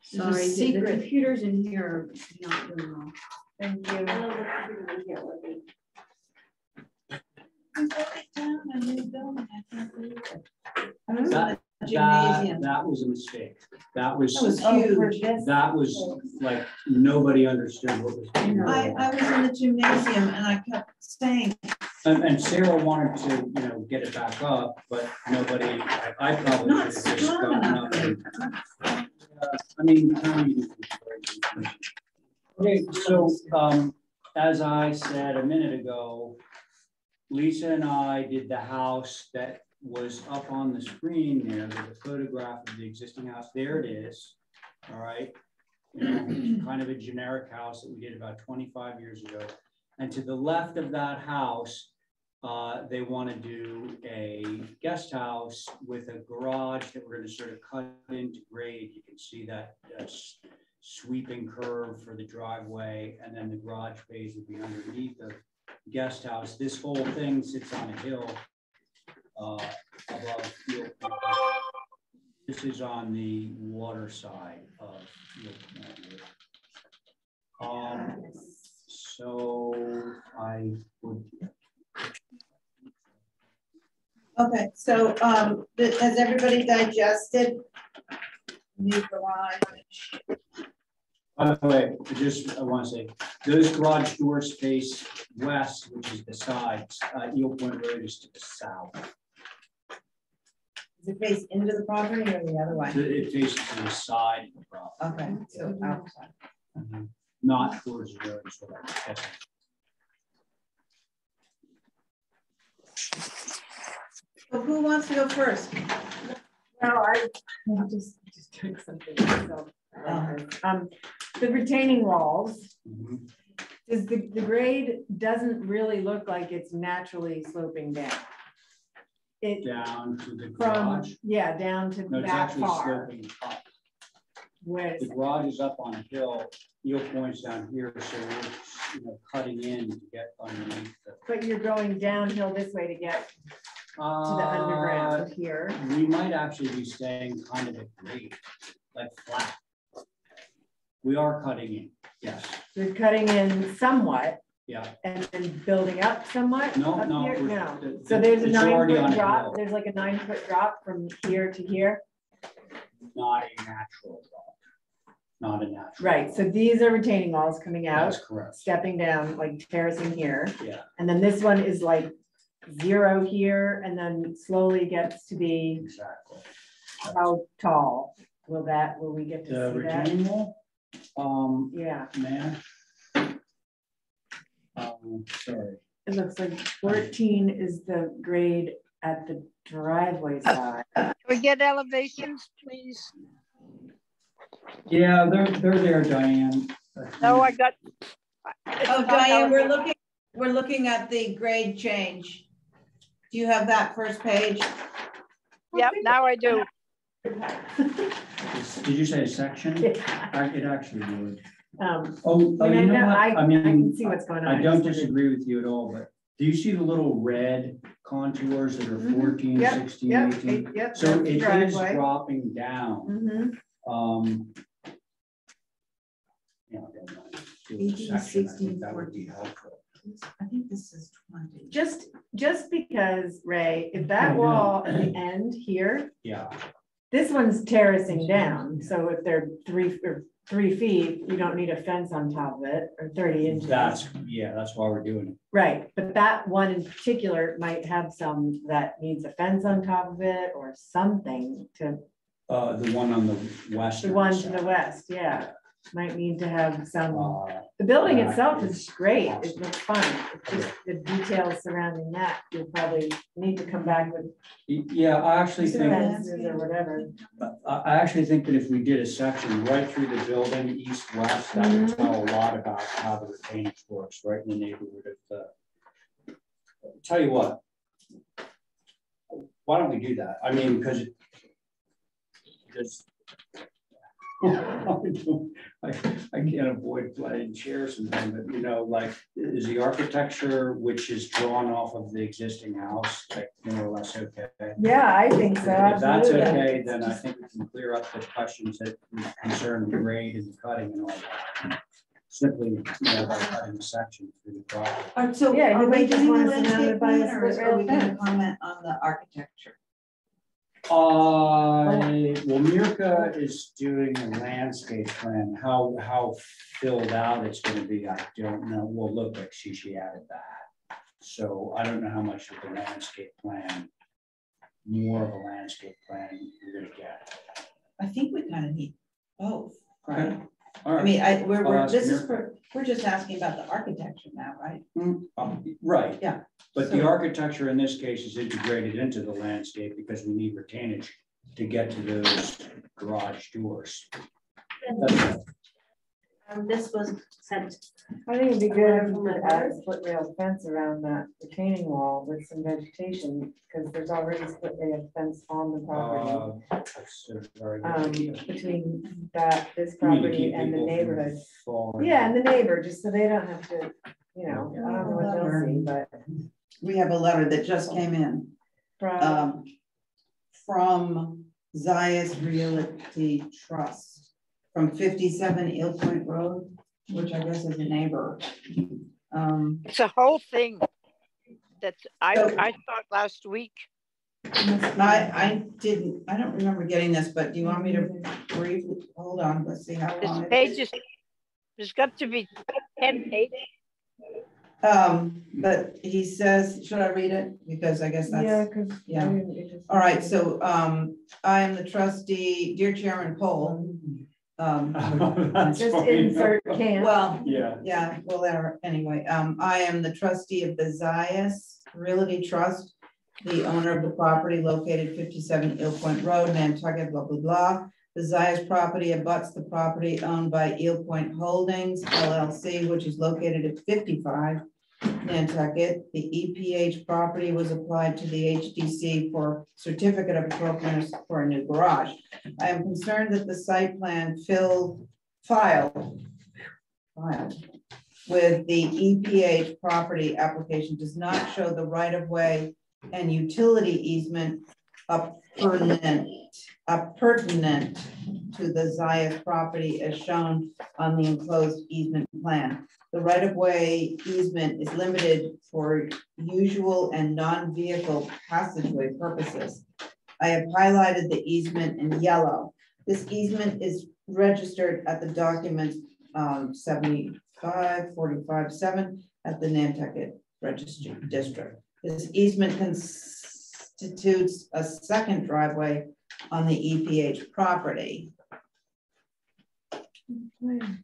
Sorry, the computers in here are not doing well. Thank you. That was a mistake. That was huge. That was like nobody understood what was going on. I was in the gymnasium and I kept saying. And Sarah wanted to, get it back up, but nobody. I probably Not should have just strong gotten up. Okay, so as I said a minute ago, Lisa and I did the house that was up on the screen there with a photograph of the existing house. There it is. All right. Kind of a generic house that we did about 25 years ago. And to the left of that house, they want to do a guest house with a garage that we're going to sort of cut into grade. You can see that sweeping curve for the driveway, and then the garage space would be underneath the guest house. This whole thing sits on a hill above Eel Point. This is on the water side of Eel Point. So I would. Okay, so has everybody digested the garage? By the way, I want to say those garage doors face west, which is the sides. Eel Point Road is to the south. Does it face into the property or the other way? It faces to the side of the property. Okay, so outside. Not towards the road. Is what I was guessing. So who wants to go first? No, I just took something. So, the retaining walls. Is the grade doesn't really look like it's naturally sloping down. It down to the garage. Down to No, that it's actually far. sloping up. Where The garage is up on a hill. Eel Point's down here, so we're cutting in to get underneath. But you're going downhill this way to get to the underground here. We might actually be staying kind of at grade, like flat. We are cutting in, yes. You're cutting in somewhat. Yeah. And then building up somewhat. No. So there's a 9-foot drop. Hill. There's like a 9-foot drop from here to here. Not a natural drop. not a natural. Right, so these are retaining walls coming out, That's correct. stepping down, like terracing here. Yeah. And then this one is like 0 here, and then slowly gets to be Exactly. how tall will we get to The see that? retaining wall, Yeah, man. Sorry. it looks like 14 is the grade at the driveway side. Can we get elevations, please? Yeah, they're there, Diane. No, I got. Oh, Diane, we're looking at the grade change. Do you have that first page? Yep, now I do. Did you say a section? Yeah. It actually would. You know you know what? I mean, I can see what's going on. I don't disagree with you at all, but do you see the little red contours that are 14, 16, 18? Yep, So it is driveway. dropping down. Yeah, I don't mind. Do a 18, section. I 16, think that would be helpful. I think this is 20. Just because, Ray, if that wall at the end here, Yeah. this one's terracing down. So if they're 3 feet, you don't need a fence on top of it, or 30 inches. That's why we're doing it. Right, but that one in particular might have some that needs a fence on top of it or something to. The one on the west. The one to the west, yeah. Might need to have some, the building itself is great, it looks fun, it's just the details surrounding that, you'll probably need to come back with. Yeah, I actually think. Fences or whatever. I actually think that if we did a section right through the building, east-west, that would tell a lot about how the retainage works, right in the neighborhood of the. Tell you what, why don't we do that? I mean, because I can't avoid flying chairs and things, but you know, like, is the architecture which is drawn off of the existing house, like more or less okay? Yeah, I think so. If that's absolutely. okay, then I think we can clear up the questions that concern the grade and the cutting and all that. Simply, you know, by cutting the section through the property. So Yeah, are you we might just doing the want to surround landscape it by a plan, or split are we rail going to fence. comment on the architecture? Well, Mirka is doing a landscape plan. How filled out it's going to be, I don't know. Well, look, like she added that. So I don't know how much of the landscape plan, more of a landscape plan you're going to get. I think we kind of need both, right? Okay. All right. I mean, Mirka. we're just asking about the architecture now, right? Right. Yeah. But the architecture in this case is integrated into the landscape because we need retainage to get to those garage doors. This was sent. I think it'd be good if we could add a split rail fence around that retaining wall with some vegetation, because there's already a split rail fence on the property. That's a very good idea. Between this You mean to property keep and the people from neighborhood. falling. Yeah, and the neighbor, just so they don't have to, you know, I don't know what they'll see, but. We have a letter that just came in from Zayas Realty Trust from 57 Eel Point Road, which I guess is a neighbor. It's a whole thing that's, I thought last week. I don't remember getting this, but do you want me to briefly, hold on, let's see how long. This page is, there's got to be 10 pages. But he says, should I read it? Because I guess that's. Yeah, because. Yeah. All right, so I am the trustee, dear Chairman Pohl. Just insert can. Well, yeah, well, anyway, I am the trustee of the Zayas Realty Trust, the owner of the property located 57 Eel Point Road, Nantucket, blah, blah, blah. The Zayas property abuts the property owned by Eel Point Holdings, LLC, which is located at 55 Nantucket. The EPH property was applied to the HDC for certificate of appropriateness for a new garage. I am concerned that the site plan filed with the EPH property application does not show the right-of-way and utility easement pertinent to the Zayas property as shown on the enclosed easement plan. The right-of-way easement is limited for usual and non-vehicle passageway purposes. I have highlighted the easement in yellow. This easement is registered at the document 7545-7 at the Nantucket Registry District. This easement constitutes a second driveway on the EPH property. The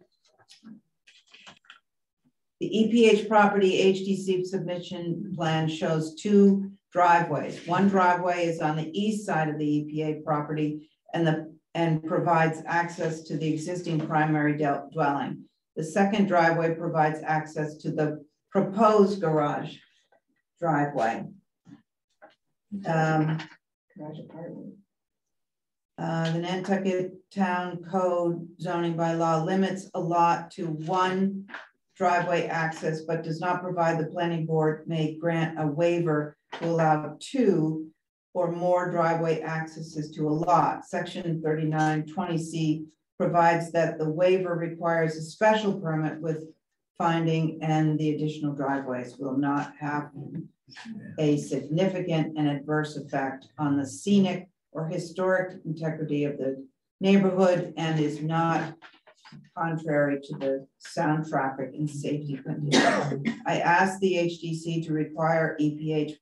EPH property HDC submission plan shows two driveways. One driveway is on the east side of the EPA property and provides access to the existing primary dwelling. The second driveway provides access to the proposed garage driveway. Garage apartment. The Nantucket Town Code zoning bylaw limits a lot to one driveway access, but does not provide the planning board may grant a waiver to allow two or more driveway accesses to a lot. Section 3920C provides that the waiver requires a special permit with finding, and the additional driveways will not have a significant and adverse effect on the scenic or historic integrity of the neighborhood and is not contrary to the sound traffic and safety conditions. I asked the HDC to require EPH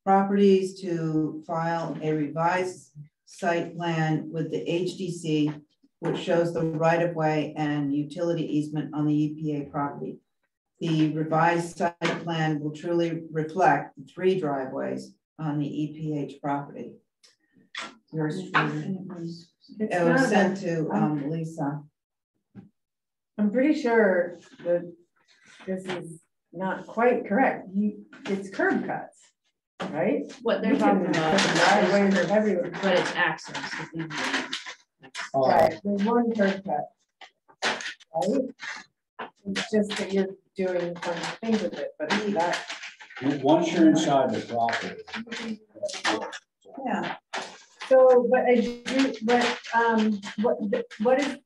properties to file a revised site plan with the HDC, which shows the right-of-way and utility easement on the EPA property. The revised site plan will truly reflect the three driveways on the EPH property. Yours truly. It was sent to Lisa. I'm pretty sure that this is not quite correct. It's curb cuts, right? What they're talking about driveways are everywhere, but it's access. Right, there's one curb cut, right? It's just that you're doing some things with it, but that. Once you're inside the property. Yeah. So, but what is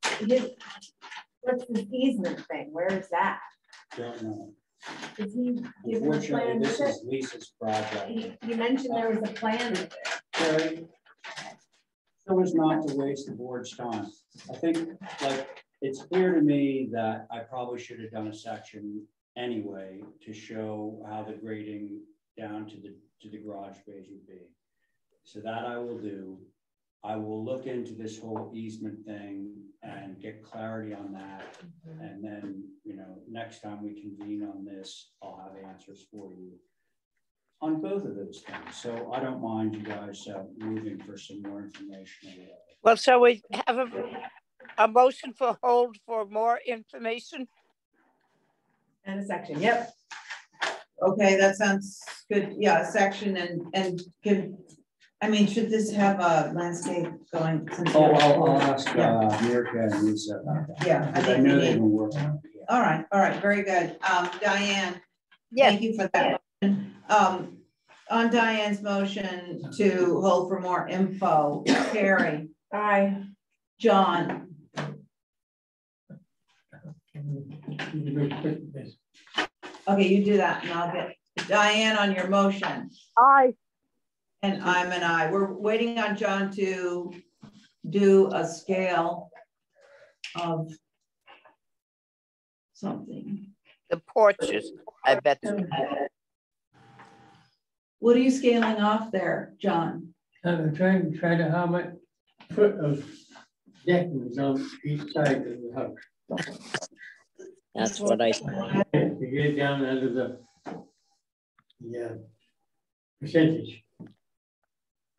what's this easement thing? Where is that? Don't know. Is he given a Unfortunately, plan this with is Lisa's project. You mentioned there was a plan with it. Terry, so as not to waste the board's time. I think, like, it's clear to me that I probably should have done a section anyway to show how the grading down to the garage space would be. So that I will do. I will look into this whole easement thing and get clarity on that. And then, you know, next time we convene on this, I'll have answers for you on both of those things. So I don't mind you guys moving for some more information. Well, so we have a motion for hold for more information. And a section, yep. Okay, that sounds good. Yeah, a section and can, I mean, should this have a landscape going? I'll ask Mirka and Lisa about that. Yeah, I know they've been working on it. All right, very good. Diane, Yes. thank you for that. On Diane's motion to hold for more info, Carrie. Aye. John. Okay, you do that and I'll get Diane on your motion. Aye. And I'm an aye. We're waiting on John to do a scale of something. The porches, I bet you. What are you scaling off there, John? I'm trying to how much foot of decking is on each side of the house. That's what I said. To get down under the percentage.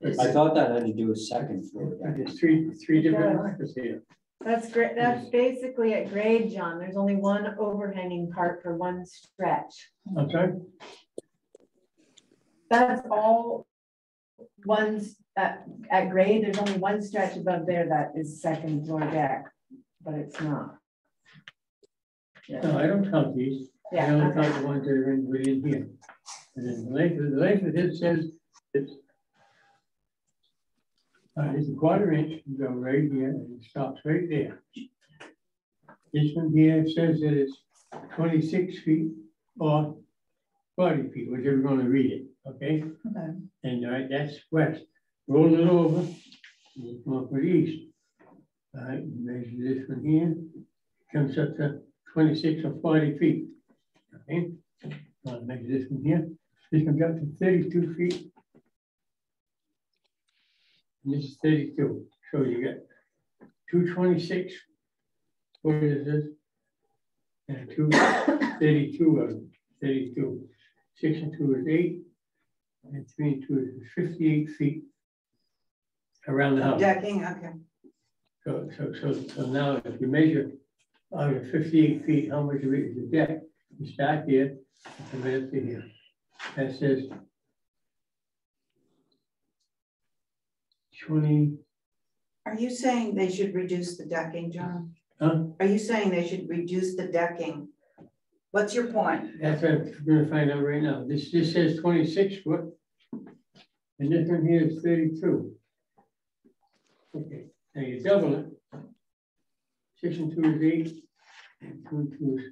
I thought that had to do with second floor. There's three different markers here. That's great. That's basically at grade, John. There's only one overhanging part for one stretch. I'm sorry? That's all ones at grade. There's only one stretch above there that is second floor deck, but it's not. Yeah. No, I don't count these. Yeah, I only okay. count the ones that are in here. And then the length of it says it's a 1/4 inch, you go right here and it stops right there. This one here says that it's 26 feet or 40 feet, whichever you're going to read it, okay? Okay. And that's west. Roll it over, and you come up with east. All right, measure this one here, comes up to 26 or 40 feet. Okay, measure this one here. This comes up to 32 feet. And this is 32. So you get 226. What is this? And 232 of them. 32. 6 and 2 is 8. And 3 and 2 is 58 feet around the house. Decking, okay. So now if you measure out of 58 feet, how much of it is the deck? You start here, and then up to here. That says 20. Are you saying they should reduce the decking, John? Huh? Are you saying they should reduce the decking? What's your point? That's what I'm going to find out right now. This says 26 foot, and this one here is 32. Okay, now you double it. 6 and 2 is 8, and 2 and 2 is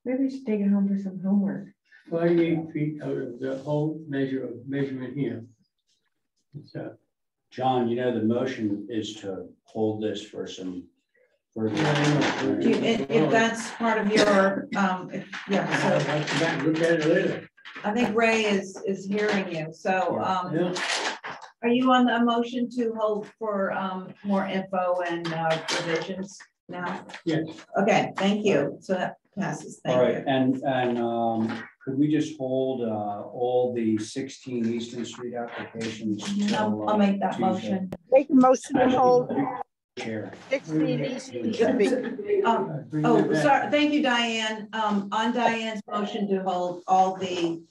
Maybe we should take it home for some homework. 48 feet out of the whole measurement here. It's, John, you know, the motion is to hold this for some further. If that's part of your, yeah, so I'll come back and look at it later. I think Ray is hearing you. So Yeah. are you on the motion to hold for more info and revisions now? Yes. Okay, thank you. So that passes. Thank All right, you. and could we just hold all the 16 Easton Street applications? till, I'll make that Tuesday? motion. Make a motion to hold Chair. 16 Easton Street. Oh, sorry. Thank you, Diane. On Diane's motion to hold all the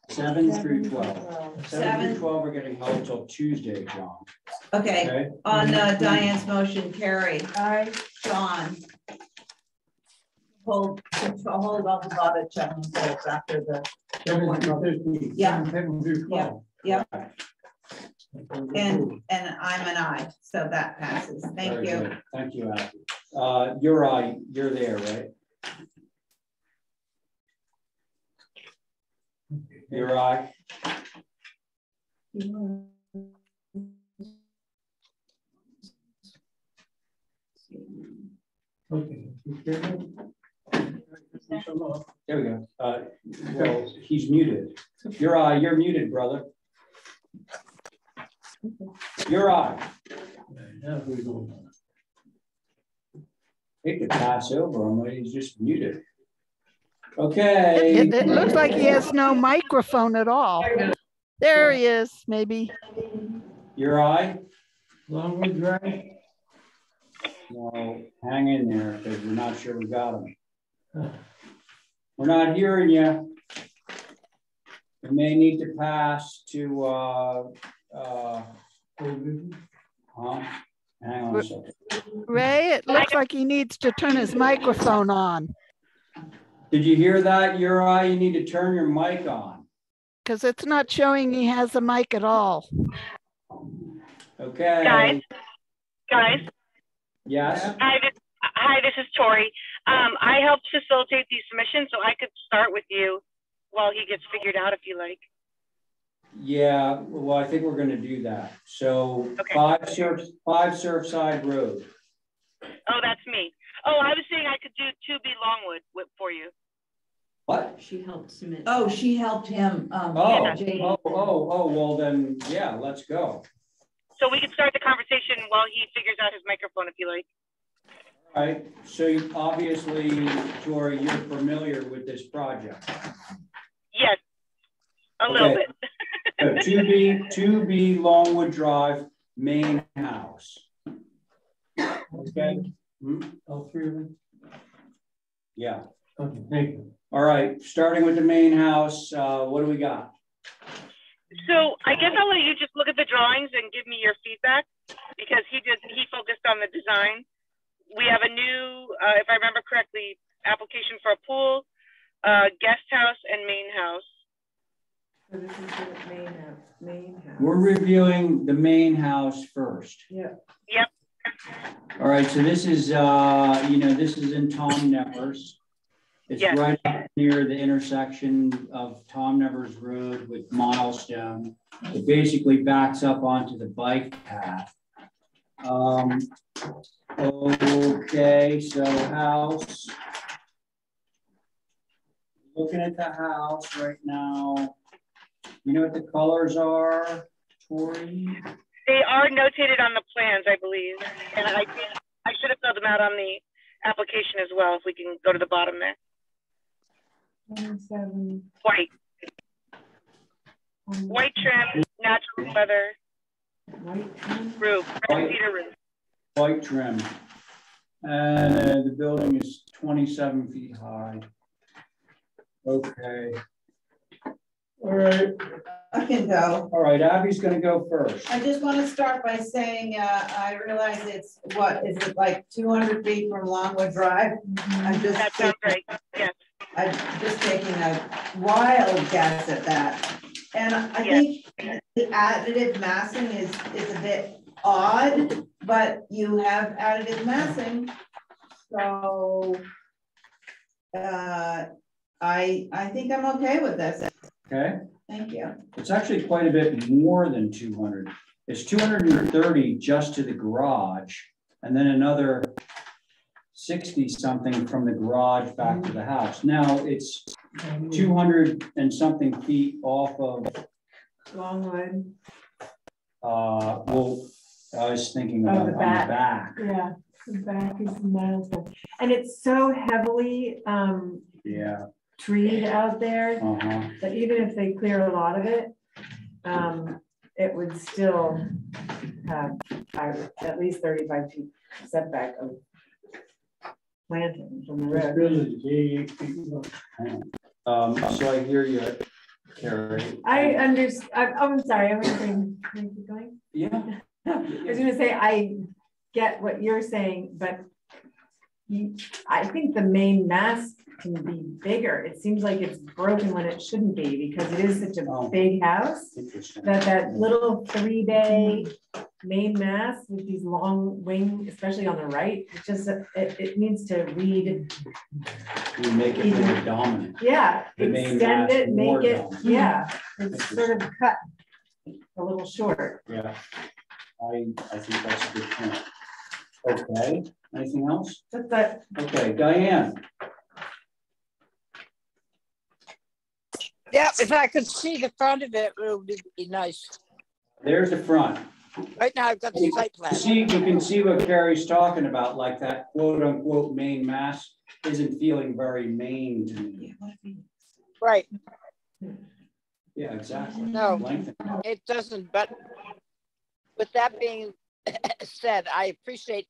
7 through 12. 7 Seven. through 12 are getting held till Tuesday, John. okay. Okay. On Diane's motion, Carrie. Aye. John. Hold all the bottom check after the. 7 through 13. Yeah. 7 through 12. Yeah. And I'm an aye, so that passes. Thank Very you. good. Thank you, Abby. You're aye. You're there, right? You're aye. Okay. There we go. Well, he's muted. You're muted, brother. You're aye. Now who's going? He could pass over him, but he's just muted. Okay. It looks like he has no microphone at all. There he is, maybe. You're aye? Longwood Drive? Well, hang in there because we're not sure we got him. We're not hearing you. We may need to pass to hang on a second. Ray, it looks like he needs to turn his microphone on Did you hear that? You're aye. You need to turn your mic on. because it's not showing he has a mic at all. Okay. Guys. Yes. Hi, this is Tori. I helped facilitate these submissions, so I could start with you while he gets figured out if you like. Yeah, well, I think we're going to do that. So okay. 5 Surfside Road. Oh, that's me. Oh, I was saying I could do 2B Longwood for you. What? She helped submit. Oh, she helped him. Well then, yeah, let's go. So we could start the conversation while he figures out his microphone, if you like. All right. So obviously, Tori, you're familiar with this project. Yes, a little bit. So 2B Longwood Drive, main house. Okay. All 3 of them? Yeah. Okay, thank you. All right. Starting with the main house, what do we got? So I guess I'll let you just look at the drawings and give me your feedback because he focused on the design. We have a new, if I remember correctly, application for a pool, guest house, and main house. So this is the main house. We're reviewing the main house first. Yep. Yep. All right. So this is, this is in Tom Networ's. It's Yes. right near the intersection of Tom Nevers Road with Milestone. It basically backs up onto the bike path. Okay, so house. Looking at the house right now. You know what the colors are, Tori? They are notated on the plans, I believe. And I should have filled them out on the application as well, if we can go to the bottom there. 27. White. White trim, natural weather, White trim. roof, White. cedar roof. White trim. And the building is 27 feet high. Okay. All right. I can go. All right, Abby's gonna go first. I just want to start by saying, I realize it's, what, is it like 200 feet from Longwood Drive? I'm just, That sounds right, yes. I'm just taking a wild guess at that. And I think the additive massing is a bit odd, but you have additive massing. So I think I'm okay with this. Okay. Thank you. It's actually quite a bit more than 200. It's 230 just to the garage, and then another 60 something from the garage back to the house. Now it's 200 and something feet off of Longwood. well, I was thinking Oh, about the on back. the back. Yeah, the back is Milestone. And it's so heavily Yeah. treed out there Uh-huh. that even if they clear a lot of it, it would still have at least 35 feet setback of planting from the This road. building is 88 feet long. So I hear you, Carrie. I understand. I'm sorry. I'm going to keep going. Yeah. I was going to say I get what you're saying, but I think the main mass can be bigger. It seems like it's broken when it shouldn't be because it is such a big house that little 3-bay main mass with these long wing, especially on the right, it just it needs to read. We make it more dominant. Yeah, The main extend mass it, more make it. dominant. Yeah, it's sort of cut a little short. Yeah, I think that's a good point. Okay, anything else? That's that. Okay, Diane. Yeah, if I could see the front of it, it would be nice. There's the front. Right now, I've got the site plan. You can see what Carrie's talking about, like that quote unquote main mass isn't feeling very main to me. Right. Yeah, exactly. No, Lengthen. it doesn't. But with that being said, I appreciate,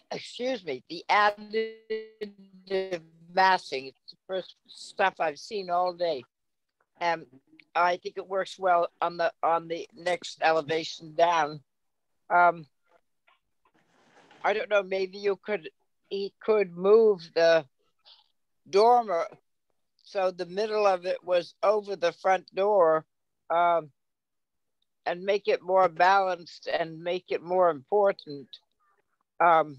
excuse me, the additive massing. It's the first stuff I've seen all day. And I think it works well on the next elevation down. I don't know, maybe he could move the dormer so the middle of it was over the front door, and make it more balanced and make it more important. I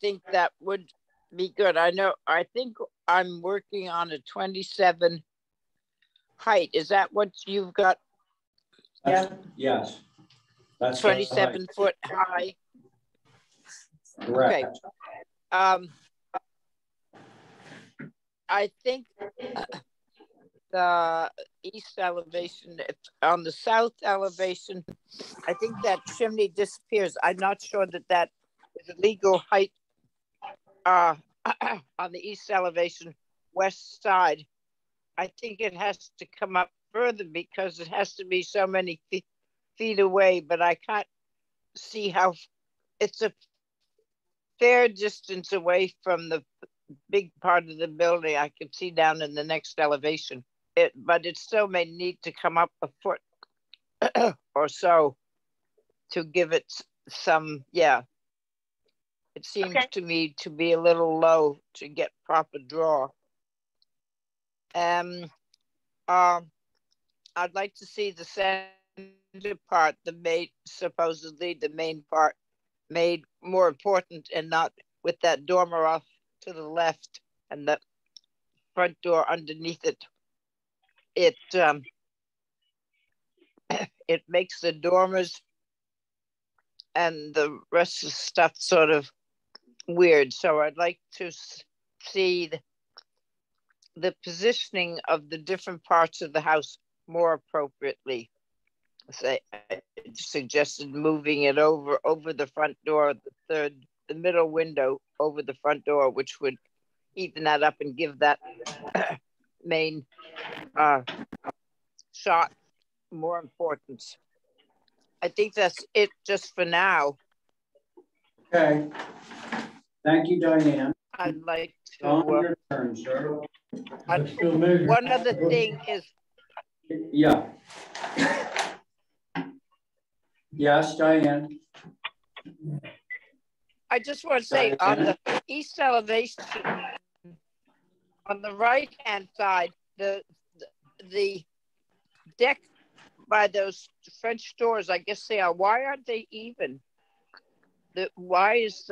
think that would be good. I think I'm working on a 27 height. Is that what you've got? Yeah. Yes. That's 27 foot high. Correct. Okay. I think the east elevation, on the south elevation, I think that chimney disappears. I'm not sure that is a legal height on the east elevation, west side. I think it has to come up further because it has to be so many feet away, but I can't see how. It's a fair distance away from the big part of the building. I can see down in the next elevation, but it still may need to come up a foot or so to give it some, yeah. It seems to me to be a little low to get proper draw. I'd like to see the center part, supposedly the main part, made more important and not with that dormer off to the left and the front door underneath it, it it makes the dormers and the rest of the stuff sort of weird. So I'd like to see the positioning of the different parts of the house more appropriately. Say, I suggested moving it over the front door, the middle window over the front door, which would even that up and give that main shot more importance. I think that's it just for now. Okay. Thank you, Diane. I'd like to. Your turn, sir. One other thing is. Yeah. Yes, Diane. I just want to say on the east elevation, on the right-hand side, the deck by those French doors, I guess they are. Why aren't they even? Why is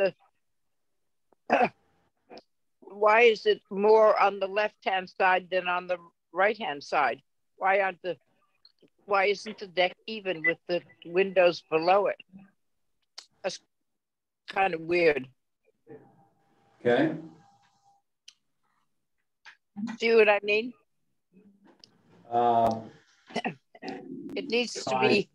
it more on the left-hand side than on the right-hand side? Why isn't the deck even with the windows below it? That's kind of weird. Okay. See what I mean? It needs to be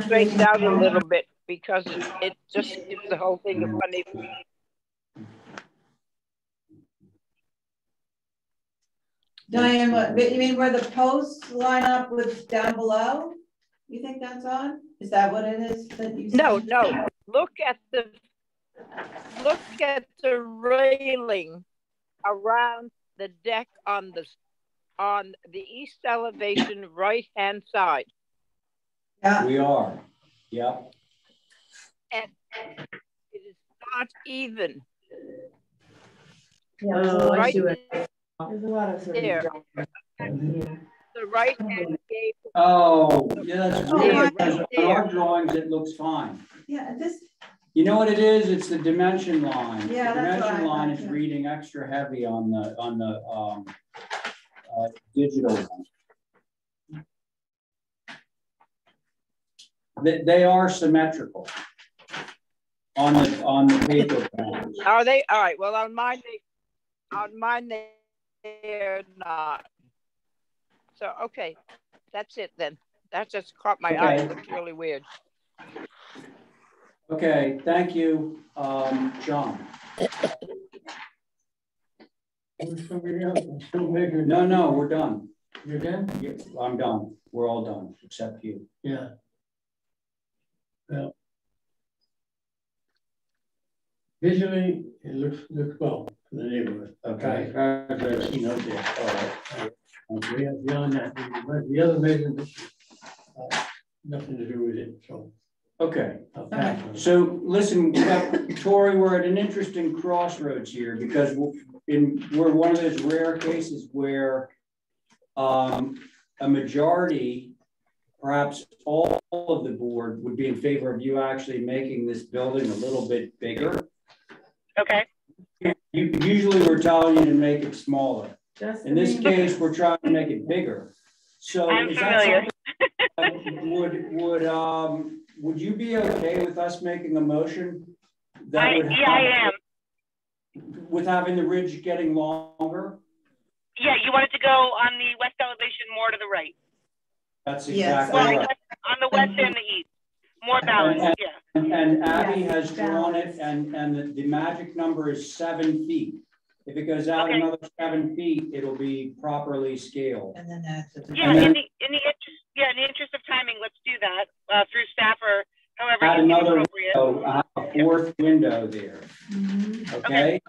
straightened out a little bit because it just gives the whole thing a funny. Diane, what, you mean where the posts line up with down below? You think that's on? Is that what it is that you? No. Look at the railing around the deck on the east elevation right hand side. Yeah. We are. Yep. And it is not even. Yeah, there's a lot right to it. There's a lot of there. The right hand gable. Oh, yeah, that's weird. Right On our drawings, it looks fine. Yeah, this. You know what it is? It's the dimension line. Yeah, the that's dimension line is yeah. reading extra heavy on the digital one. They are symmetrical on the paper plans. Are they? All right. Well, on mine they're not. So okay, that's it then. That just caught my eye. It looked really weird. Okay, thank you, John. No, we're done. You're done? Yeah, I'm done. We're all done, except you. Yeah. Well, visually, it looks well for the neighborhood. Okay. I've seen out there. All right. Beyond that, the other measurements, nothing to do with it. So. Okay. So listen, Tori, we're at an interesting crossroads here because we're one of those rare cases where a majority, perhaps all of the board, would be in favor of you actually making this building a little bit bigger. Okay. Usually we're telling you to make it smaller. In this case, we're trying to make it bigger. So I'm is familiar. that something would you be okay with us making a motion that I am. With having the ridge getting longer? Yeah, you want it to go on the west elevation more to the right. That's exactly right. On the west and the east. More balanced, yeah. And Abby has drawn it, and the magic number is 7 feet. If it goes out another 7 feet, it'll be properly scaled. And then that's yeah. In the interest of timing, let's do that through staff or however. Add another window, a fourth window there. Okay.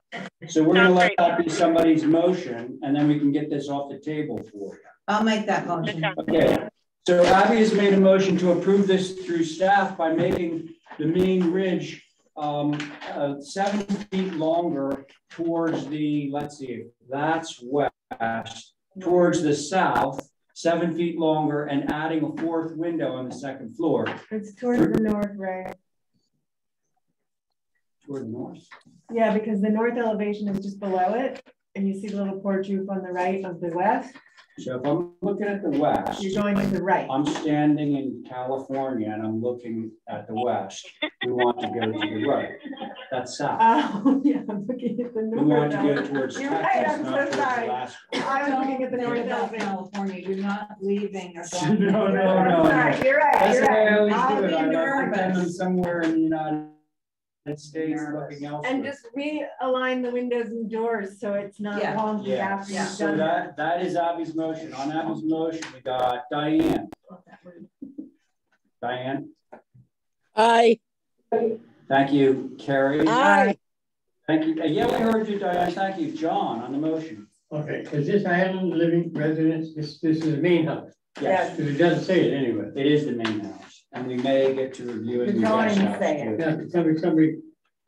So we're going to let that be somebody's motion, and then we can get this off the table for you. I'll make that motion. Okay. So Abby has made a motion to approve this through staff by making the main ridge 7 feet longer towards the, let's see, that's west, towards the south, 7 feet longer, and adding a fourth window on the second floor. It's towards the north, right? toward north. Yeah, because the north elevation is just below it, and you see the little porch roof on the right of the west. So if I'm looking at the west, you're going to the right. I'm standing in California and I'm looking at the west. We want to go to the right. That's south. Oh, yeah, I'm looking at the north. We want to go towards You're Texas, right, I'm not so towards sorry. Alaska. I was looking at the north elevation. California, you're not leaving or going. No. Sorry, you're right. That's You're the way I right. always I'll do it. be I nervous. pretend I'm somewhere in the United States looking elsewhere. And just realign the windows and doors so it's not wonky after you've So done that is Abby's motion. On Abby's motion, we got Diane. Diane? Aye. Thank you. Carrie? Aye. Thank you. Yeah, we heard you, Diane. Thank you. John, on the motion. Okay, is this Island living residence? This is the main house. Yes. Because it doesn't say it anyway. It is the main house, and we may get to review it. The in the guest drawings house, say too. Yeah, somebody,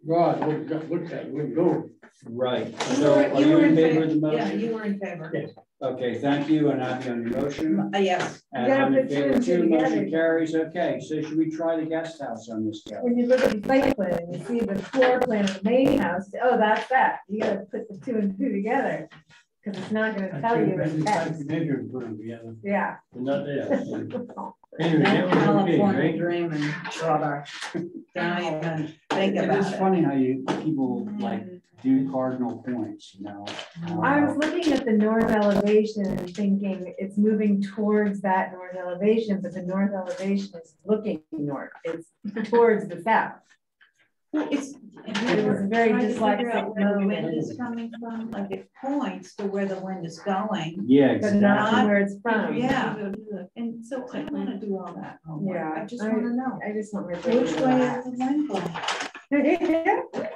God, looks at it, wouldn't go. Right. So are you in favor of the motion? Yeah, you were in favor. Yes. Okay, thank you, and Abby on your motion. Yes. And You gotta I'm in put two favor and two too. Motion together. carries. Okay, so should we try the guest house on this guy? When you look at the site plan, you see the floor plan of the main house. Oh, that's that. You gotta put the two and two together. Because it's not gonna tell you it's X. Measure and put them together. Yeah. They're not there. Anyway, that was okay, California right? dreaming, brother. Don't even think about It's it. funny how people like do cardinal points, you know? I was looking at the north elevation and thinking it's moving towards that north elevation, but the north elevation is looking north. It's towards the south. It's, It was very trying to figure dyslexic out where the moment. wind is coming from, like it points to where the wind is going. Yeah, But exactly. not from where it's from. Yeah, and so I don't wanna do all that homework. Yeah, I just wanna know, I just want my. which way is the wind going?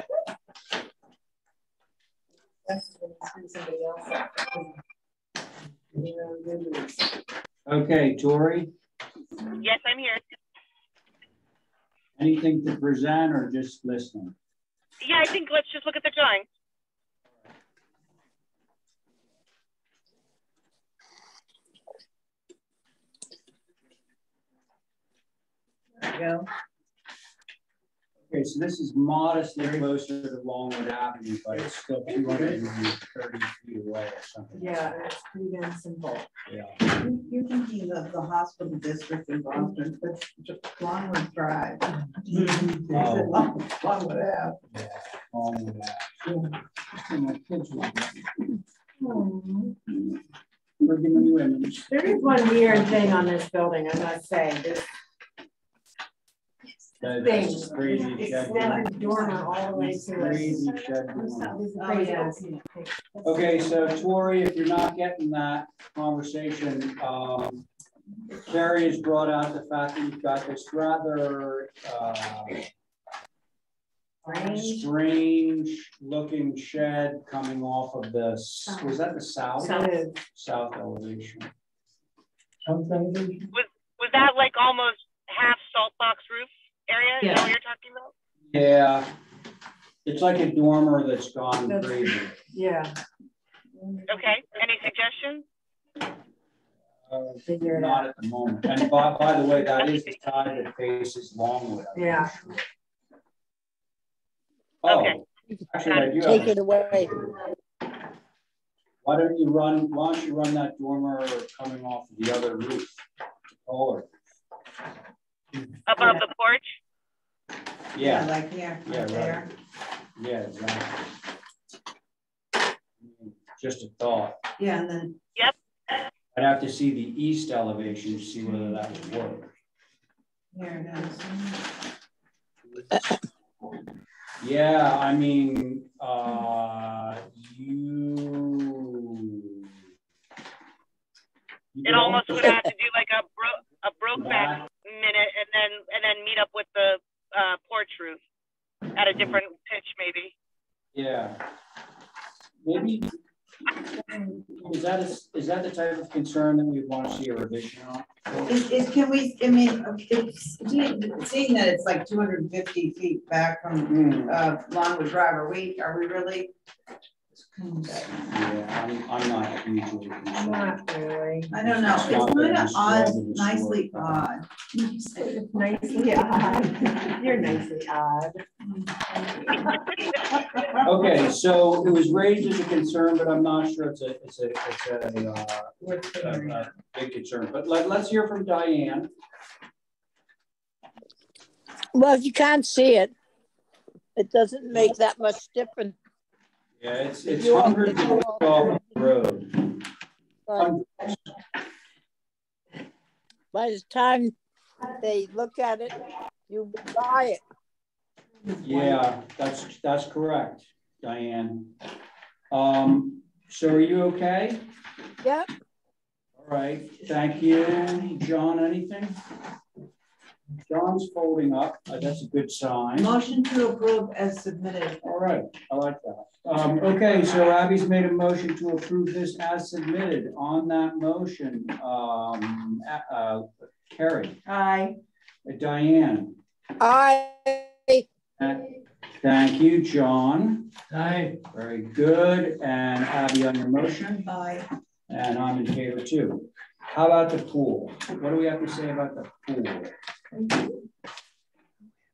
Okay, Tori, Yes, I'm here. anything to present or just listening? Yeah, I think let's just look at the drawing. There you go. Okay, so this is modestly closer to Longwood Avenue, but it's still 230 feet away or something. Yeah, it's pretty damn simple. Yeah. You're thinking of the hospital district in Boston, but just Longwood Drive. Longwood Ave. Yeah, Longwood Avenue. My kids We're giving you image. There is one weird thing on this building, I must say. This thing, That's crazy. extended dormer all the way to Crazy it. shed. This is crazy. Okay, so Tori, if you're not getting that conversation, Carrie has brought out the fact that you've got this rather strange looking shed coming off of the, was that the south? South elevation. South elevation? Was that like almost half salt box roof area? Is that what you're talking about? Yeah, it's like a dormer that's gone crazy. Yeah. Okay, any suggestions? Not at the moment. And by the way, that is the side that faces Longwood. Yeah. Oh, okay. Actually, I do Take have it away. Why don't you run that dormer coming off of the other roof? Taller. Above the porch? Yeah. Like here, Yeah, right there. Yeah, exactly. Just a thought. Yeah, and then. Yep. I'd have to see the east elevation to see whether that would work. Here it is. Yeah, I mean, It almost would have to do like a broke back minute and then meet up with the porch roof at a different pitch maybe. Yeah. Maybe is that the type of concern that we want to see a revision on? Can we, I mean, seeing that it's like 250 feet back from Longwood Drive, are we really? Yeah, I'm not hugely concerned. Not really. I don't know. It's kind of odd, nicely odd. Nicely odd. You're nicely odd. Okay, so it was raised as a concern, but I'm not sure it's a big concern. But let's hear from Diane. Well, if you can't see it, it doesn't make that much difference. Yeah, it's hundreds of feet off the road. But by the time they look at it, you buy it. Yeah, that's correct, Diane. So are you okay? Yep. All right, thank you. John, anything? John's folding up. That's a good sign. Motion to approve as submitted. All right, I like that. Okay, so Abby's made a motion to approve this as submitted. On that motion, Carrie. Aye. Diane. Aye. Thank you, John. Aye. Very good. And Abby on your motion? Aye. And I'm in favor too. How about the pool? What do we have to say about the pool?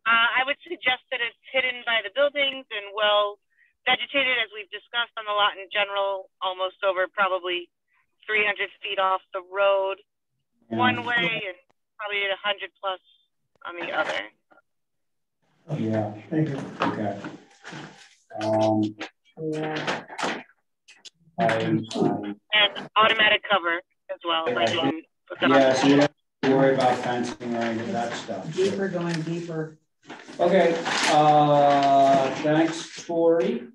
I would suggest that it's hidden by the buildings and well vegetated, as we've discussed on the lot in general, almost over probably 300 feet off the road one way and probably 100 plus on the other. Yeah. Thank you. Okay. Yeah. And automatic cover as well. If I didn't put that Yeah, so you don't have to worry about fencing or any of that stuff. Deeper, going deeper. Okay. Thanks, Tori.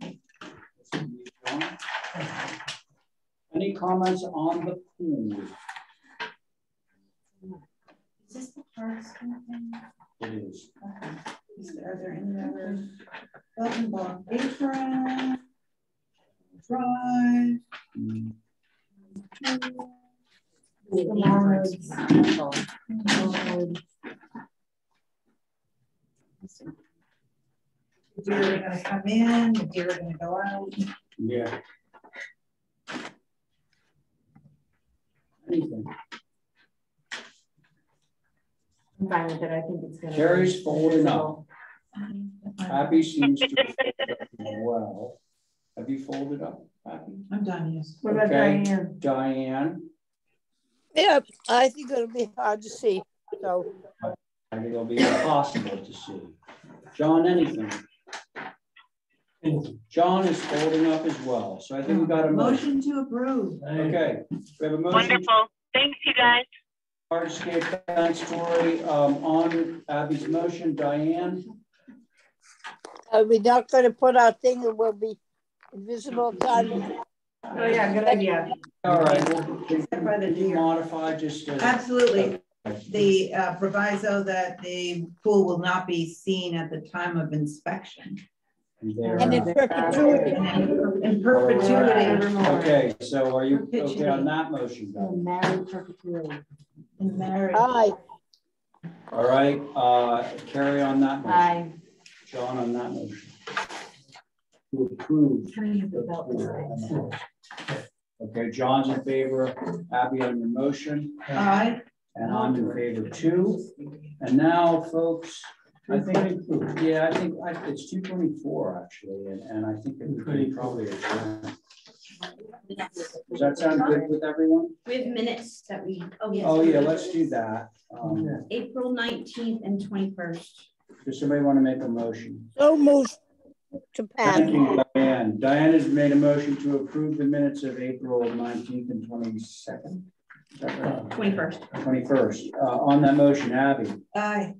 Any comments on the pool? Is this the first thing? It is. Okay. Are there any other building block apron? Drive. The deer are going to come in, the deer are going to go out. Yeah. Anything. I'm fine with it. I think it's gonna. Carrie's folding up. Abby seems to be folded up as well. Have you folded up, Abby? I'm done, yes. What about Diane? Diane. Yep. I think it'll be hard to see. So I think it'll be impossible to see. John, anything? John is folding up as well. So I think we got a motion to approve. Okay. We have a motion. Wonderful. Thanks, you guys. Hardscape fence story on Abby's motion. Diane. we're not going to put our thing that will be invisible time. Oh yeah, good idea. All right, we'll modify just absolutely. The proviso that the pool will not be seen at the time of inspection. And in perpetuity. In perpetuity. Okay, so are you okay on that motion? Married perpetuity. Married. Aye. All right, Carrie on that motion. Aye. John on that motion. To approve. Okay, John's in favor. Abby on your motion. Aye. And I'm in favor too. And now, folks, I think, yeah, I think it's 2:24 actually, and I think it would be probably adjourned. Does that sound good with everyone? We have minutes that we. Oh yeah, let's do that. April 19th and 21st. Does somebody want to make a motion? So moved to pass. Thank you, Diane. Diane has made a motion to approve the minutes of April 19th and 22nd. Is that right? 21st. 21st. On that motion, Abby. Aye.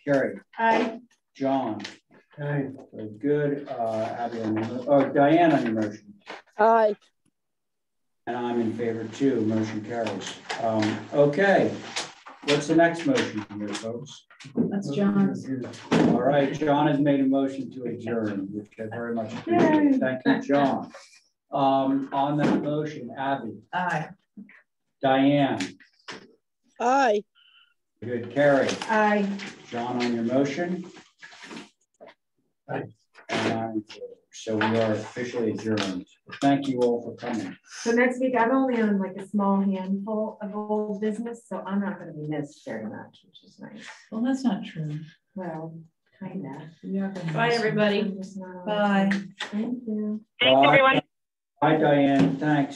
Carrie. Aye. John. Aye. Very good. Abby on your Diane on your motion. Aye. And I'm in favor too. Motion carries. Okay. What's the next motion here, folks? That's John's. All right. John has made a motion to adjourn, which I very much appreciate. Thank you, John. On that motion, Abby. Aye. Diane. Aye. Good. Carrie. Aye. John on your motion. Aye. And I'm in favor. So we are officially adjourned. Thank you all for coming. So next week, I'm only on like a small handful of old business, so I'm not going to be missed very much, which is nice. Well, that's not true. Well, Kinda. Bye, everybody. Bye. Thank you. Thanks, everyone. Bye, Diane. Thanks.